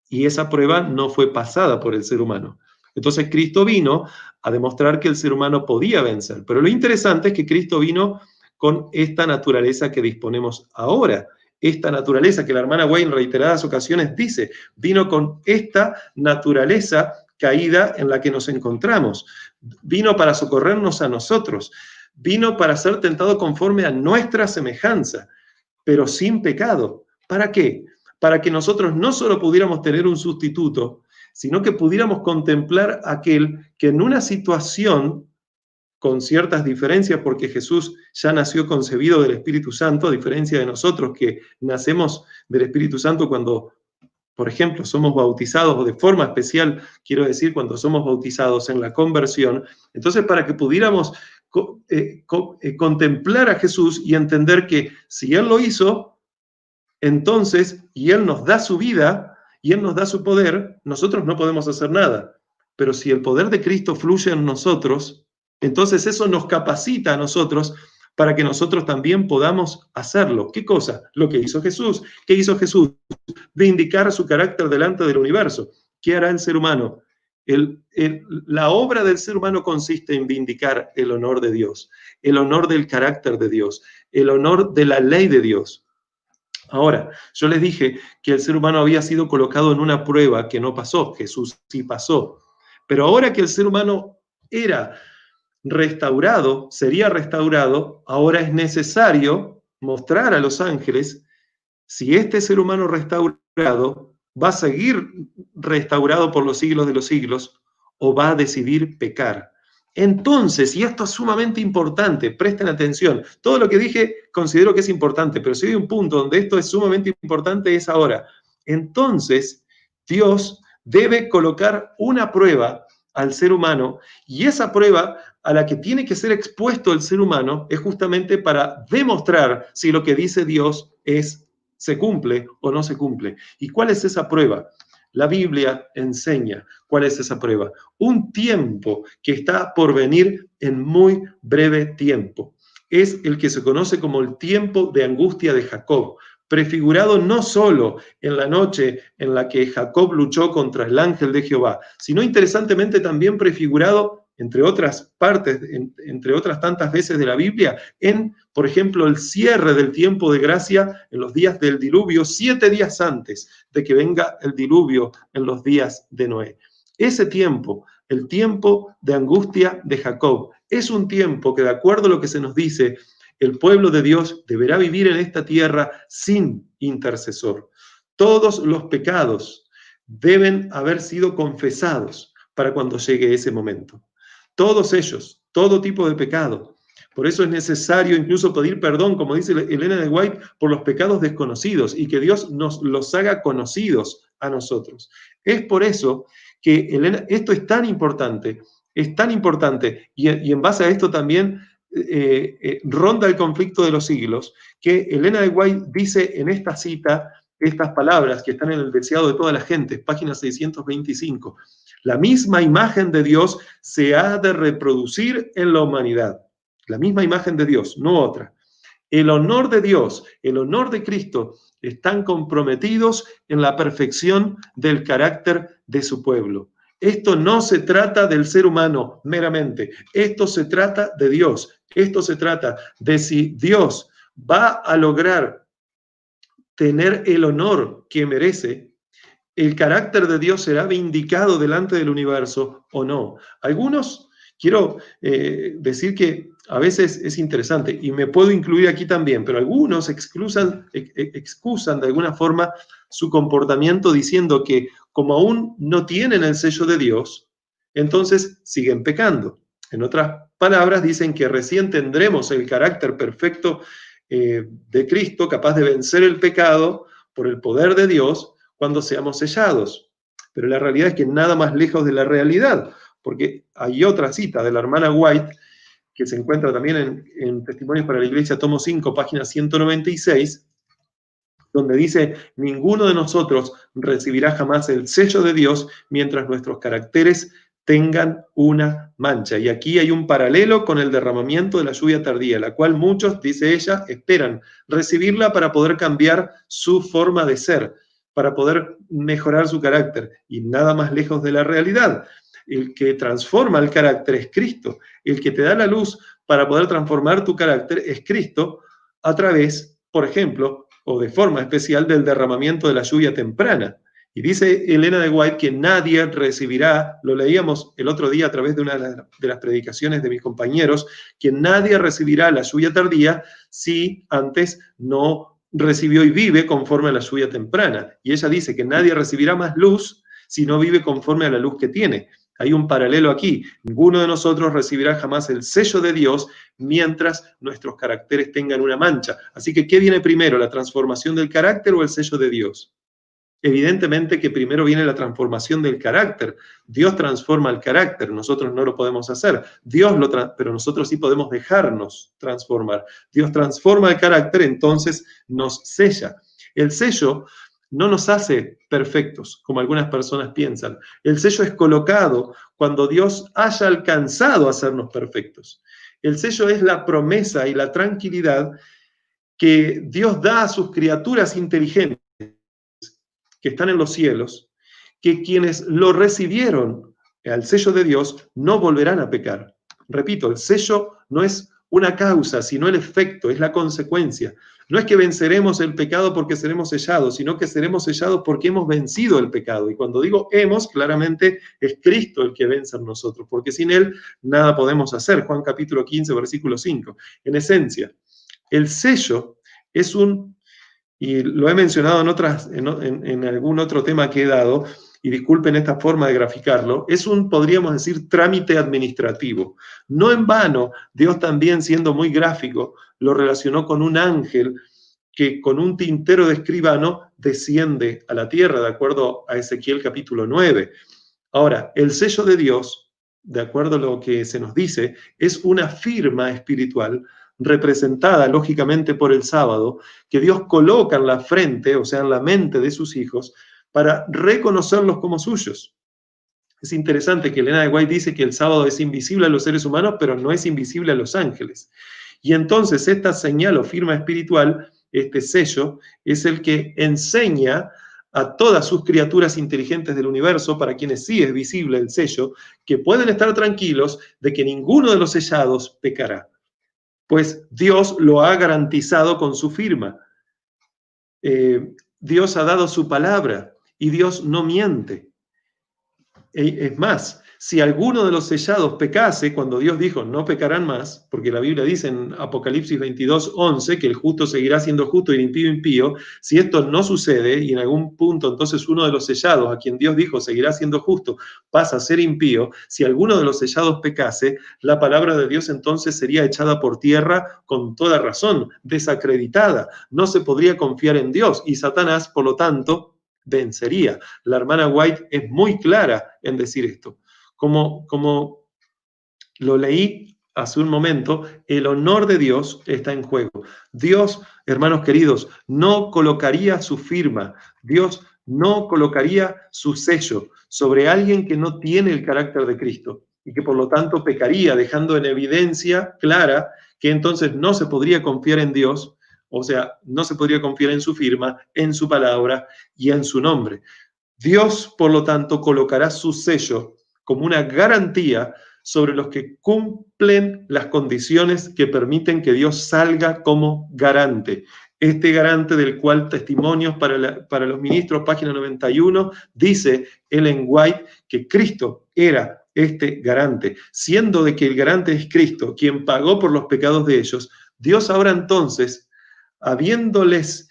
Y esa prueba no fue pasada por el ser humano. Entonces Cristo vino a demostrar que el ser humano podía vencer. Pero lo interesante es que Cristo vino con esta naturaleza que disponemos ahora. Esta naturaleza que la hermana Wayne en reiteradas ocasiones dice, vino con esta naturaleza caída en la que nos encontramos. Vino para socorrernos a nosotros. Vino para ser tentado conforme a nuestra semejanza, pero sin pecado. ¿Para qué? Para que nosotros no solo pudiéramos tener un sustituto, sino que pudiéramos contemplar a aquel que en una situación con ciertas diferencias, porque Jesús ya nació concebido del Espíritu Santo, a diferencia de nosotros que nacemos del Espíritu Santo cuando, por ejemplo, somos bautizados, o de forma especial, quiero decir, cuando somos bautizados en la conversión. Entonces, para que pudiéramos contemplar a Jesús y entender que si Él lo hizo, entonces, y Él nos da su vida, y Él nos da su poder, nosotros no podemos hacer nada. Pero si el poder de Cristo fluye en nosotros, entonces eso nos capacita a nosotros para que nosotros también podamos hacerlo. ¿Qué cosa? Lo que hizo Jesús. ¿Qué hizo Jesús? Vindicar su carácter delante del universo. ¿Qué hará el ser humano? La obra del ser humano consiste en vindicar el honor de Dios, el honor del carácter de Dios, el honor de la ley de Dios. Ahora, yo les dije que el ser humano había sido colocado en una prueba que no pasó. Jesús sí pasó. Pero ahora que el ser humano era restaurado, sería restaurado, ahora es necesario mostrar a los ángeles si este ser humano restaurado va a seguir restaurado por los siglos de los siglos o va a decidir pecar. Entonces, y esto es sumamente importante, presten atención, todo lo que dije considero que es importante, pero si hay un punto donde esto es sumamente importante es ahora. Entonces, Dios debe colocar una prueba al ser humano y esa prueba a la que tiene que ser expuesto el ser humano es justamente para demostrar si lo que dice Dios se cumple o no se cumple. ¿Y cuál es esa prueba? La Biblia enseña cuál es esa prueba. Un tiempo que está por venir en muy breve tiempo. Es el que se conoce como el tiempo de angustia de Jacob, prefigurado no solo en la noche en la que Jacob luchó contra el ángel de Jehová, sino interesantemente también prefigurado, entre otras partes, entre otras tantas veces de la Biblia, en, por ejemplo, el cierre del tiempo de gracia en los días del diluvio, 7 días antes de que venga el diluvio en los días de Noé. Ese tiempo, el tiempo de angustia de Jacob, es un tiempo que, de acuerdo a lo que se nos dice, el pueblo de Dios deberá vivir en esta tierra sin intercesor. Todos los pecados deben haber sido confesados para cuando llegue ese momento. Todos ellos, todo tipo de pecado. Por eso es necesario incluso pedir perdón, como dice Elena de White, por los pecados desconocidos y que Dios nos los haga conocidos a nosotros. Es por eso que esto es tan importante y en base a esto también ronda el conflicto de los siglos, que Elena de White dice en esta cita estas palabras que están en el deseado de toda la gente, página 625. La misma imagen de Dios se ha de reproducir en la humanidad. La misma imagen de Dios, no otra. El honor de Dios, el honor de Cristo están comprometidos en la perfección del carácter de su pueblo. Esto no se trata del ser humano meramente, esto se trata de Dios, esto se trata de si Dios va a lograr tener el honor que merece, el carácter de Dios será vindicado delante del universo o no. Quiero decir que a veces es interesante, y me puedo incluir aquí también, pero algunos excusan de alguna forma su comportamiento diciendo que como aún no tienen el sello de Dios, entonces siguen pecando. En otras palabras, dicen que recién tendremos el carácter perfecto de Cristo, capaz de vencer el pecado por el poder de Dios, cuando seamos sellados. Pero la realidad es que nada más lejos de la realidad, porque hay otra cita de la hermana White, que se encuentra también en Testimonios para la Iglesia, tomo 5, página 196, donde dice: ninguno de nosotros recibirá jamás el sello de Dios mientras nuestros caracteres tengan una mancha. Y aquí hay un paralelo con el derramamiento de la lluvia tardía, la cual muchos, dice ella, esperan recibirla para poder cambiar su forma de ser, para poder mejorar su carácter, y nada más lejos de la realidad. El que transforma el carácter es Cristo. El que te da la luz para poder transformar tu carácter es Cristo, a través, por ejemplo, o de forma especial, del derramamiento de la lluvia temprana. Y dice Elena de White que nadie recibirá, lo leíamos el otro día a través de una de las predicaciones de mis compañeros, que nadie recibirá la lluvia tardía si antes no recibió y vive conforme a la lluvia temprana. Y ella dice que nadie recibirá más luz si no vive conforme a la luz que tiene. Hay un paralelo aquí. Ninguno de nosotros recibirá jamás el sello de Dios mientras nuestros caracteres tengan una mancha. Así que, ¿qué viene primero, la transformación del carácter o el sello de Dios? Evidentemente que primero viene la transformación del carácter. Dios transforma el carácter, nosotros no lo podemos hacer. Pero nosotros sí podemos dejarnos transformar. Dios transforma el carácter, entonces nos sella. El sello no nos hace perfectos, como algunas personas piensan. El sello es colocado cuando Dios haya alcanzado a hacernos perfectos. El sello es la promesa y la tranquilidad que Dios da a sus criaturas inteligentes que están en los cielos, que quienes lo recibieron al sello de Dios no volverán a pecar. Repito, el sello no es una causa, sino el efecto, es la consecuencia. No es que venceremos el pecado porque seremos sellados, sino que seremos sellados porque hemos vencido el pecado. Y cuando digo hemos, claramente es Cristo el que vence en nosotros, porque sin Él nada podemos hacer. Juan capítulo 15, versículo 5. En esencia, el sello es y lo he mencionado en algún otro tema que he dado, y disculpen esta forma de graficarlo, es podríamos decir, trámite administrativo. No en vano, Dios también, siendo muy gráfico, lo relacionó con un ángel que con un tintero de escribano desciende a la tierra, de acuerdo a Ezequiel capítulo 9. Ahora, el sello de Dios, de acuerdo a lo que se nos dice, es una firma espiritual representada lógicamente por el sábado, que Dios coloca en la frente, o sea, en la mente de sus hijos, para reconocerlos como suyos. Es interesante que Elena de White dice que el sábado es invisible a los seres humanos, pero no es invisible a los ángeles. Y entonces esta señal o firma espiritual, este sello, es el que enseña a todas sus criaturas inteligentes del universo, para quienes sí es visible el sello, que pueden estar tranquilos de que ninguno de los sellados pecará, pues Dios lo ha garantizado con su firma. Dios ha dado su palabra y Dios no miente. Es más, si alguno de los sellados pecase, cuando Dios dijo no pecarán más, porque la Biblia dice en Apocalipsis 22:11 que el justo seguirá siendo justo y el impío impío, si esto no sucede y en algún punto entonces uno de los sellados, a quien Dios dijo seguirá siendo justo, pasa a ser impío, si alguno de los sellados pecase, la palabra de Dios entonces sería echada por tierra con toda razón, desacreditada. No se podría confiar en Dios y Satanás, por lo tanto, vencería. La hermana White es muy clara en decir esto. Como lo leí hace un momento, el honor de Dios está en juego. Dios, hermanos queridos, no colocaría su firma, Dios no colocaría su sello sobre alguien que no tiene el carácter de Cristo y que por lo tanto pecaría, dejando en evidencia clara que entonces no se podría confiar en Dios. O sea, no se podría confiar en su firma, en su palabra y en su nombre. Dios, por lo tanto, colocará su sello como una garantía sobre los que cumplen las condiciones que permiten que Dios salga como garante. Este garante del cual Testimonios para los Ministros, página 91, dice Ellen White que Cristo era este garante, siendo de que el garante es Cristo, quien pagó por los pecados de ellos. Dios ahora entonces, habiéndoles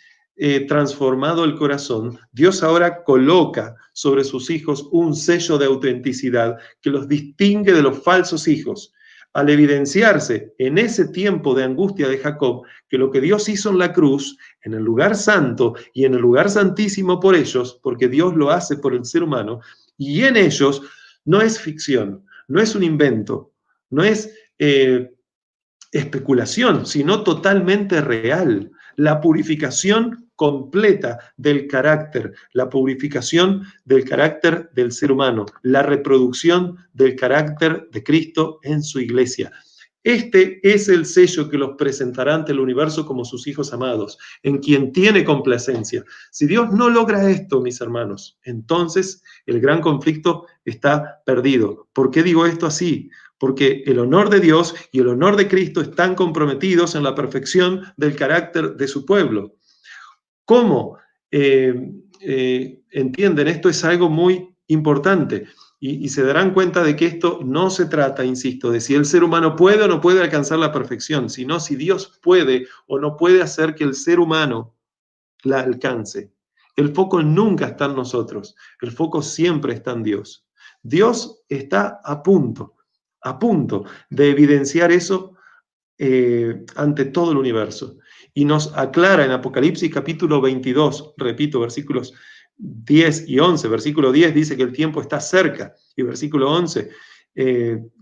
transformado el corazón, Dios ahora coloca sobre sus hijos un sello de autenticidad que los distingue de los falsos hijos, al evidenciarse en ese tiempo de angustia de Jacob que lo que Dios hizo en la cruz, en el lugar santo y en el lugar santísimo por ellos, porque Dios lo hace por el ser humano, y en ellos no es ficción, no es un invento, no es especulación, sino totalmente real. La purificación completa del carácter, la purificación del carácter del ser humano, la reproducción del carácter de Cristo en su iglesia. Este es el sello que los presentará ante el universo como sus hijos amados, en quien tiene complacencia. Si Dios no logra esto, mis hermanos, entonces el gran conflicto está perdido. ¿Por qué digo esto así? Porque el honor de Dios y el honor de Cristo están comprometidos en la perfección del carácter de su pueblo. ¿Cómo entienden? Esto es algo muy importante y se darán cuenta de que esto no se trata, insisto, de si el ser humano puede o no puede alcanzar la perfección, sino si Dios puede o no puede hacer que el ser humano la alcance. El foco nunca está en nosotros, el foco siempre está en Dios. Dios está a punto de evidenciar eso ante todo el universo. Y nos aclara en Apocalipsis capítulo 22, repito, versículos 10 y 11. Versículo 10 dice que el tiempo está cerca, y versículo 11,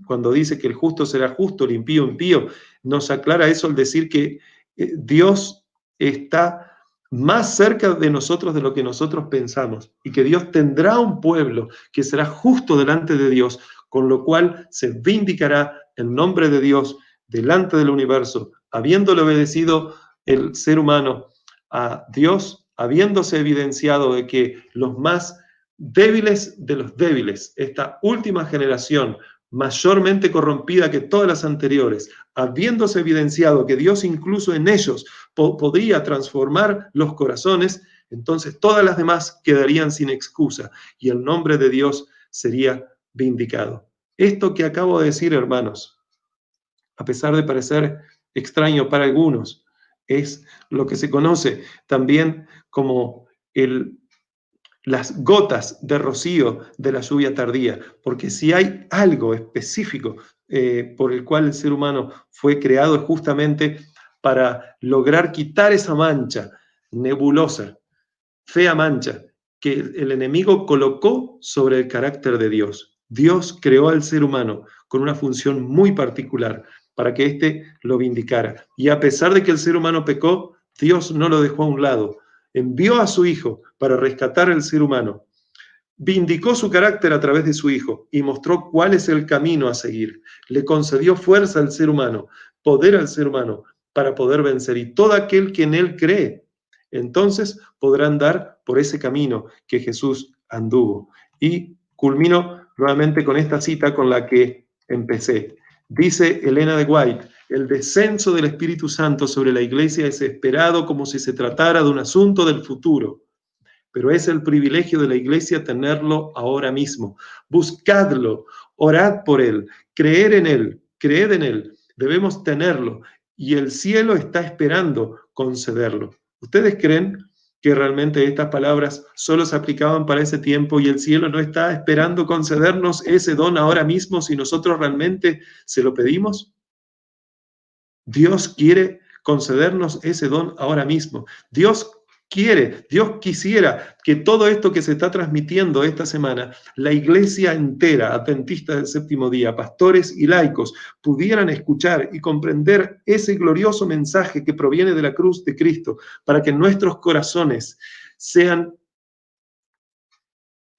cuando dice que el justo será justo, el impío impío, nos aclara eso al decir que Dios está más cerca de nosotros de lo que nosotros pensamos, y que Dios tendrá un pueblo que será justo delante de Dios, con lo cual se vindicará el nombre de Dios delante del universo, habiéndole obedecido el ser humano a Dios, habiéndose evidenciado de que los más débiles de los débiles, esta última generación, mayormente corrompida que todas las anteriores, habiéndose evidenciado que Dios incluso en ellos podría transformar los corazones, entonces todas las demás quedarían sin excusa y el nombre de Dios sería vindicado. Esto que acabo de decir, hermanos, a pesar de parecer extraño para algunos, es lo que se conoce también como las gotas de rocío de la lluvia tardía, porque si hay algo específico por el cual el ser humano fue creado es justamente para lograr quitar esa mancha nebulosa, fea mancha, que el enemigo colocó sobre el carácter de Dios. Dios creó al ser humano con una función muy particular, para que éste lo vindicara. Y a pesar de que el ser humano pecó, Dios no lo dejó a un lado. Envió a su Hijo para rescatar al ser humano. Vindicó su carácter a través de su Hijo y mostró cuál es el camino a seguir. Le concedió fuerza al ser humano, poder al ser humano para poder vencer. Y todo aquel que en Él cree, entonces podrá andar por ese camino que Jesús anduvo. Y culmino nuevamente con esta cita con la que empecé. Dice Elena de White: el descenso del Espíritu Santo sobre la iglesia es esperado como si se tratara de un asunto del futuro, pero es el privilegio de la iglesia tenerlo ahora mismo. Buscadlo, orad por él, creed en él, debemos tenerlo, y el cielo está esperando concederlo. ¿Ustedes creen que realmente estas palabras solo se aplicaban para ese tiempo y el cielo no está esperando concedernos ese don ahora mismo si nosotros realmente se lo pedimos? Dios quiere concedernos ese don ahora mismo. Dios quisiera que todo esto que se está transmitiendo esta semana, la iglesia entera, adventista del séptimo día, pastores y laicos, pudieran escuchar y comprender ese glorioso mensaje que proviene de la cruz de Cristo, para que nuestros corazones sean,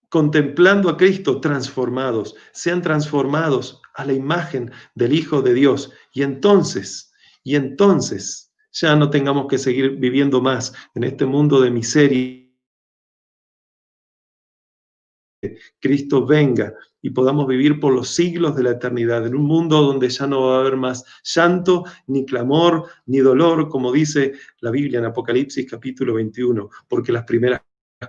contemplando a Cristo, transformados, sean transformados a la imagen del Hijo de Dios. Y entonces, ya no tengamos que seguir viviendo más en este mundo de miseria. Cristo venga y podamos vivir por los siglos de la eternidad, en un mundo donde ya no va a haber más llanto, ni clamor, ni dolor, como dice la Biblia en Apocalipsis capítulo 21, porque las primeras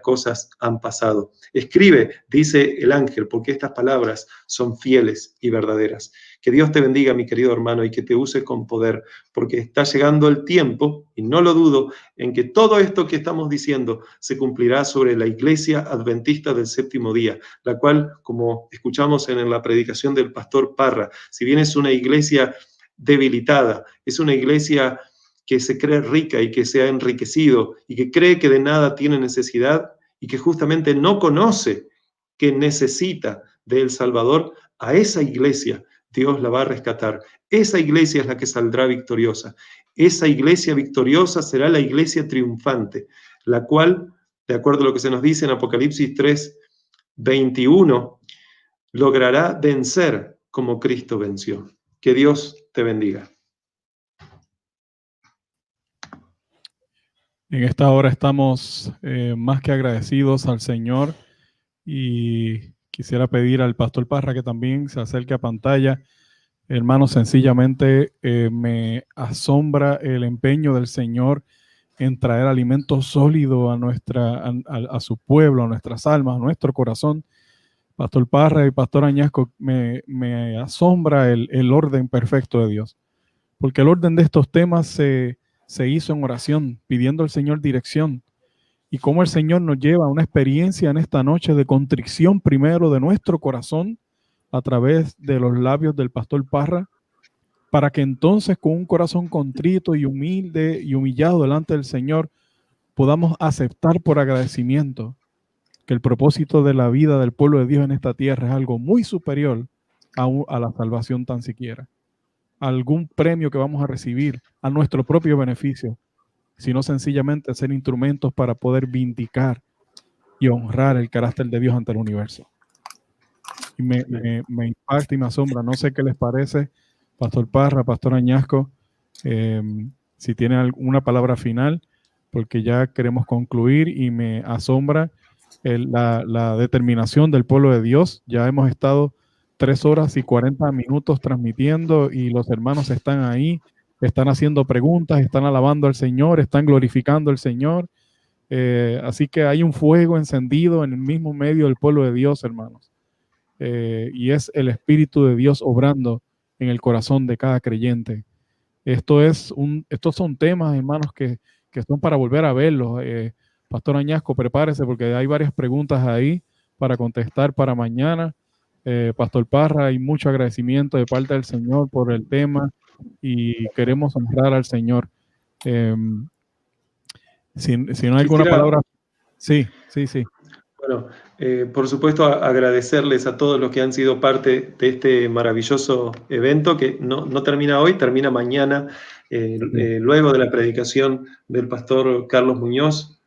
cosas han pasado. Escribe, dice el ángel, porque estas palabras son fieles y verdaderas. Que Dios te bendiga, mi querido hermano, y que te use con poder, porque está llegando el tiempo, y no lo dudo, en que todo esto que estamos diciendo se cumplirá sobre la Iglesia Adventista del Séptimo Día, la cual, como escuchamos en la predicación del pastor Parra, si bien es una iglesia debilitada, es una iglesia que se cree rica y que se ha enriquecido y que cree que de nada tiene necesidad y que justamente no conoce que necesita del Salvador, a esa iglesia Dios la va a rescatar. Esa iglesia es la que saldrá victoriosa. Esa iglesia victoriosa será la iglesia triunfante, la cual, de acuerdo a lo que se nos dice en Apocalipsis 3:21, logrará vencer como Cristo venció. Que Dios te bendiga. En esta hora estamos más que agradecidos al Señor y quisiera pedir al pastor Parra que también se acerque a pantalla. Hermanos, sencillamente me asombra el empeño del Señor en traer alimento sólido a su pueblo, a nuestras almas, a nuestro corazón. Pastor Parra y Pastor Añasco, me asombra el orden perfecto de Dios, porque el orden de estos temas se hizo en oración, pidiendo al Señor dirección, y cómo el Señor nos lleva a una experiencia en esta noche de contrición primero de nuestro corazón a través de los labios del Pastor Parra, para que entonces con un corazón contrito y humilde y humillado delante del Señor podamos aceptar por agradecimiento que el propósito de la vida del pueblo de Dios en esta tierra es algo muy superior a la salvación tan siquiera, a algún premio que vamos a recibir, a nuestro propio beneficio, sino sencillamente ser instrumentos para poder vindicar y honrar el carácter de Dios ante el universo. Y me impacta y me asombra. No sé qué les parece, Pastor Parra, Pastor Añasco, si tienen alguna palabra final, porque ya queremos concluir, y me asombra la determinación del pueblo de Dios. Ya hemos estado 3 horas y 40 minutos transmitiendo y los hermanos están ahí, están haciendo preguntas, están alabando al Señor, están glorificando al Señor. Así que hay un fuego encendido en el mismo medio del pueblo de Dios, hermanos. Y es el Espíritu de Dios obrando en el corazón de cada creyente. Estos son temas, hermanos, que son para volver a verlos. Pastor Añasco, prepárese porque hay varias preguntas ahí para contestar para mañana. Pastor Parra, hay mucho agradecimiento de parte del Señor por el tema y queremos honrar al Señor. Si no hay alguna palabra. Sí. Bueno, por supuesto, agradecerles a todos los que han sido parte de este maravilloso evento que no termina hoy, termina mañana, luego de la predicación del pastor Carlos Muñoz,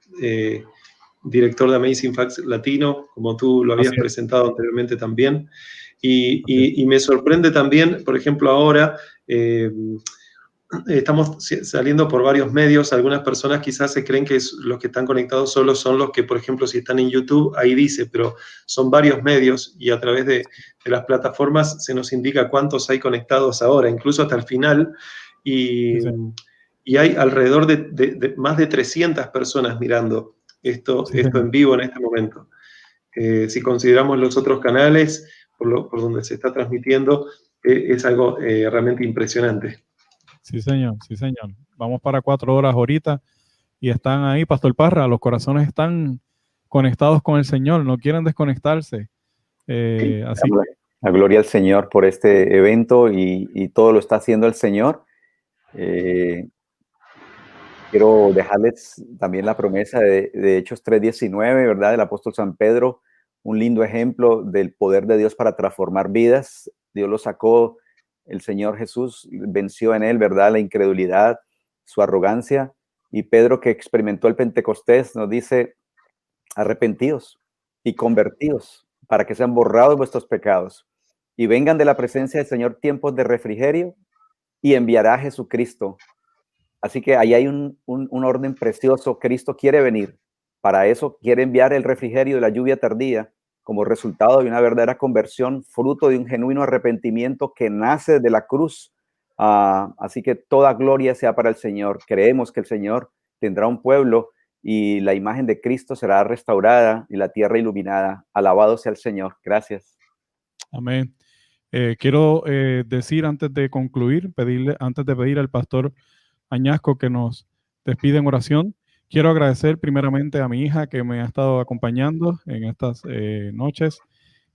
director de Amazing Facts Latino, como tú lo habías presentado anteriormente también. Y me sorprende también, por ejemplo, ahora estamos saliendo por varios medios. Algunas personas quizás se creen que los que están conectados solo son los que, por ejemplo, si están en YouTube, ahí dice, pero son varios medios y a través de las plataformas se nos indica cuántos hay conectados ahora, incluso hasta el final. Y hay alrededor de más de 300 personas mirando esto en vivo en este momento. Si consideramos los otros canales por donde se está transmitiendo, es algo realmente impresionante. Sí, señor. Vamos para 4 horas ahorita y están ahí, Pastor Parra, los corazones están conectados con el Señor, no quieren desconectarse. Así la gloria al Señor por este evento y todo lo está haciendo el Señor. Quiero dejarles también la promesa de Hechos 3:19, ¿verdad? Del apóstol San Pedro, un lindo ejemplo del poder de Dios para transformar vidas. Dios lo sacó, el Señor Jesús venció en él, ¿verdad? La incredulidad, su arrogancia. Y Pedro, que experimentó el Pentecostés, nos dice: arrepentíos y convertíos para que sean borrados vuestros pecados y vengan de la presencia del Señor tiempos de refrigerio, y enviará a Jesucristo. Así que ahí hay un orden precioso. Cristo quiere venir. Para eso quiere enviar el refrigerio de la lluvia tardía como resultado de una verdadera conversión, fruto de un genuino arrepentimiento que nace de la cruz. Así que toda gloria sea para el Señor. Creemos que el Señor tendrá un pueblo y la imagen de Cristo será restaurada y la tierra iluminada. Alabado sea el Señor. Gracias. Amén. Quiero decir antes de concluir, antes de pedir al pastor Añasco que nos despide en oración, quiero agradecer primeramente a mi hija que me ha estado acompañando en estas noches,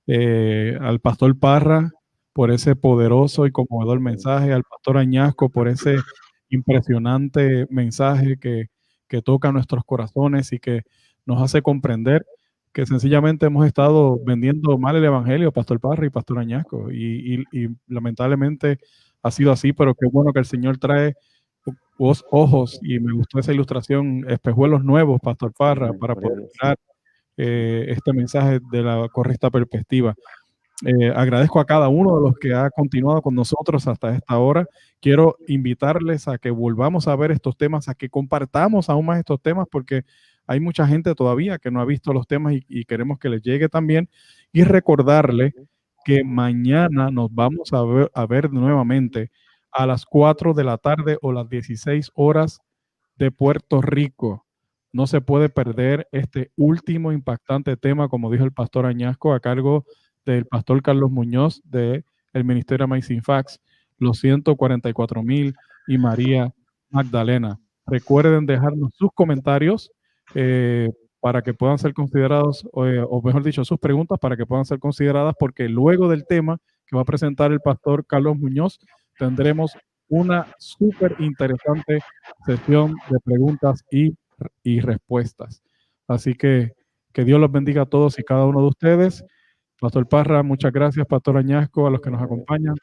al pastor Parra por ese poderoso y conmovedor mensaje, al pastor Añasco por ese impresionante mensaje que toca nuestros corazones y que nos hace comprender que sencillamente hemos estado vendiendo mal el evangelio, pastor Parra y pastor Añasco, y lamentablemente ha sido así, pero qué bueno que el Señor trae ojos, y me gustó esa ilustración, espejuelos nuevos, pastor Parra, para poder dar este mensaje de la correcta perspectiva. Agradezco a cada uno de los que ha continuado con nosotros hasta esta hora. Quiero invitarles a que volvamos a ver estos temas, a que compartamos aún más estos temas, porque hay mucha gente todavía que no ha visto los temas y queremos que les llegue también. Y recordarle que mañana nos vamos a ver nuevamente a las 4 de la tarde o las 16 horas de Puerto Rico. No se puede perder este último impactante tema, como dijo el pastor Añasco, a cargo del pastor Carlos Muñoz del Ministerio Amazing Facts, los 144,000 y María Magdalena. Recuerden dejarnos sus comentarios para que puedan ser considerados, o mejor dicho, sus preguntas para que puedan ser consideradas, porque luego del tema que va a presentar el pastor Carlos Muñoz, tendremos una súper interesante sesión de preguntas y respuestas. Así que Dios los bendiga a todos y cada uno de ustedes. Pastor Parra, muchas gracias. Pastor Añasco, a los que nos acompañan.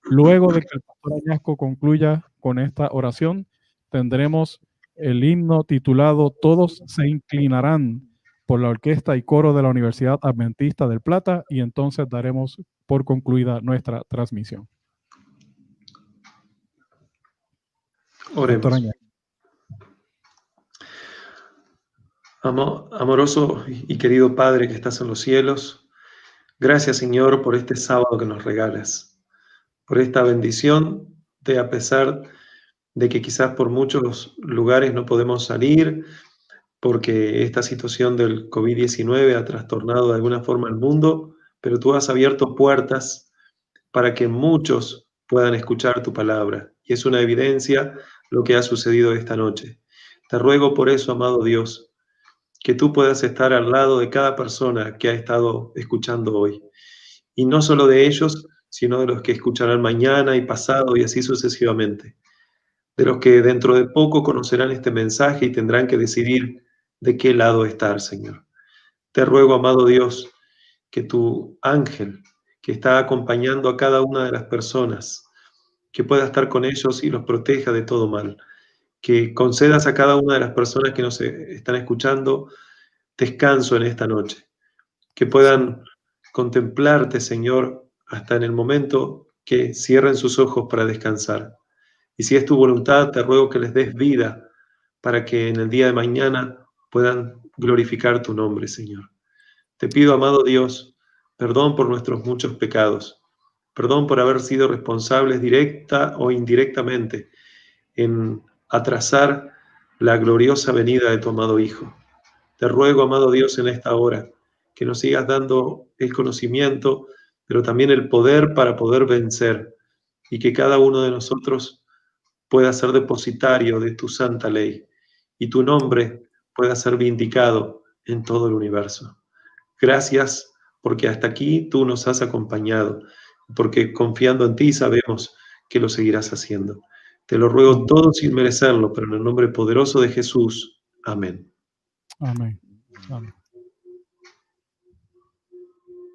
Luego de que el pastor Añasco concluya con esta oración, tendremos el himno titulado Todos se inclinarán, por la orquesta y coro de la Universidad Adventista del Plata, y entonces daremos por concluida nuestra transmisión. Oremos. Amoroso y querido Padre que estás en los cielos, gracias, Señor, por este sábado que nos regalas, por esta bendición de, a pesar de que quizás por muchos lugares no podemos salir, porque esta situación del COVID-19 ha trastornado de alguna forma el mundo, pero tú has abierto puertas para que muchos puedan escuchar tu palabra. Y es una evidencia lo que ha sucedido esta noche. Te ruego por eso, amado Dios, que tú puedas estar al lado de cada persona que ha estado escuchando hoy. Y no solo de ellos, sino de los que escucharán mañana y pasado y así sucesivamente. De los que dentro de poco conocerán este mensaje y tendrán que decidir de qué lado estar, Señor. Te ruego, amado Dios, que tu ángel, que está acompañando a cada una de las personas, que pueda estar con ellos y los proteja de todo mal. Que concedas a cada una de las personas que nos están escuchando descanso en esta noche. Que puedan contemplarte, Señor, hasta en el momento que cierren sus ojos para descansar. Y si es tu voluntad, te ruego que les des vida para que en el día de mañana puedan glorificar tu nombre, Señor. Te pido, amado Dios, perdón por nuestros muchos pecados. Perdón por haber sido responsables directa o indirectamente en atrasar la gloriosa venida de tu amado Hijo. Te ruego, amado Dios, en esta hora, que nos sigas dando el conocimiento, pero también el poder para poder vencer, y que cada uno de nosotros pueda ser depositario de tu santa ley, y tu nombre pueda ser vindicado en todo el universo. Gracias, porque hasta aquí tú nos has acompañado, porque confiando en ti sabemos que lo seguirás haciendo. Te lo ruego todo sin merecerlo, pero en el nombre poderoso de Jesús. Amén. Amén. Amén.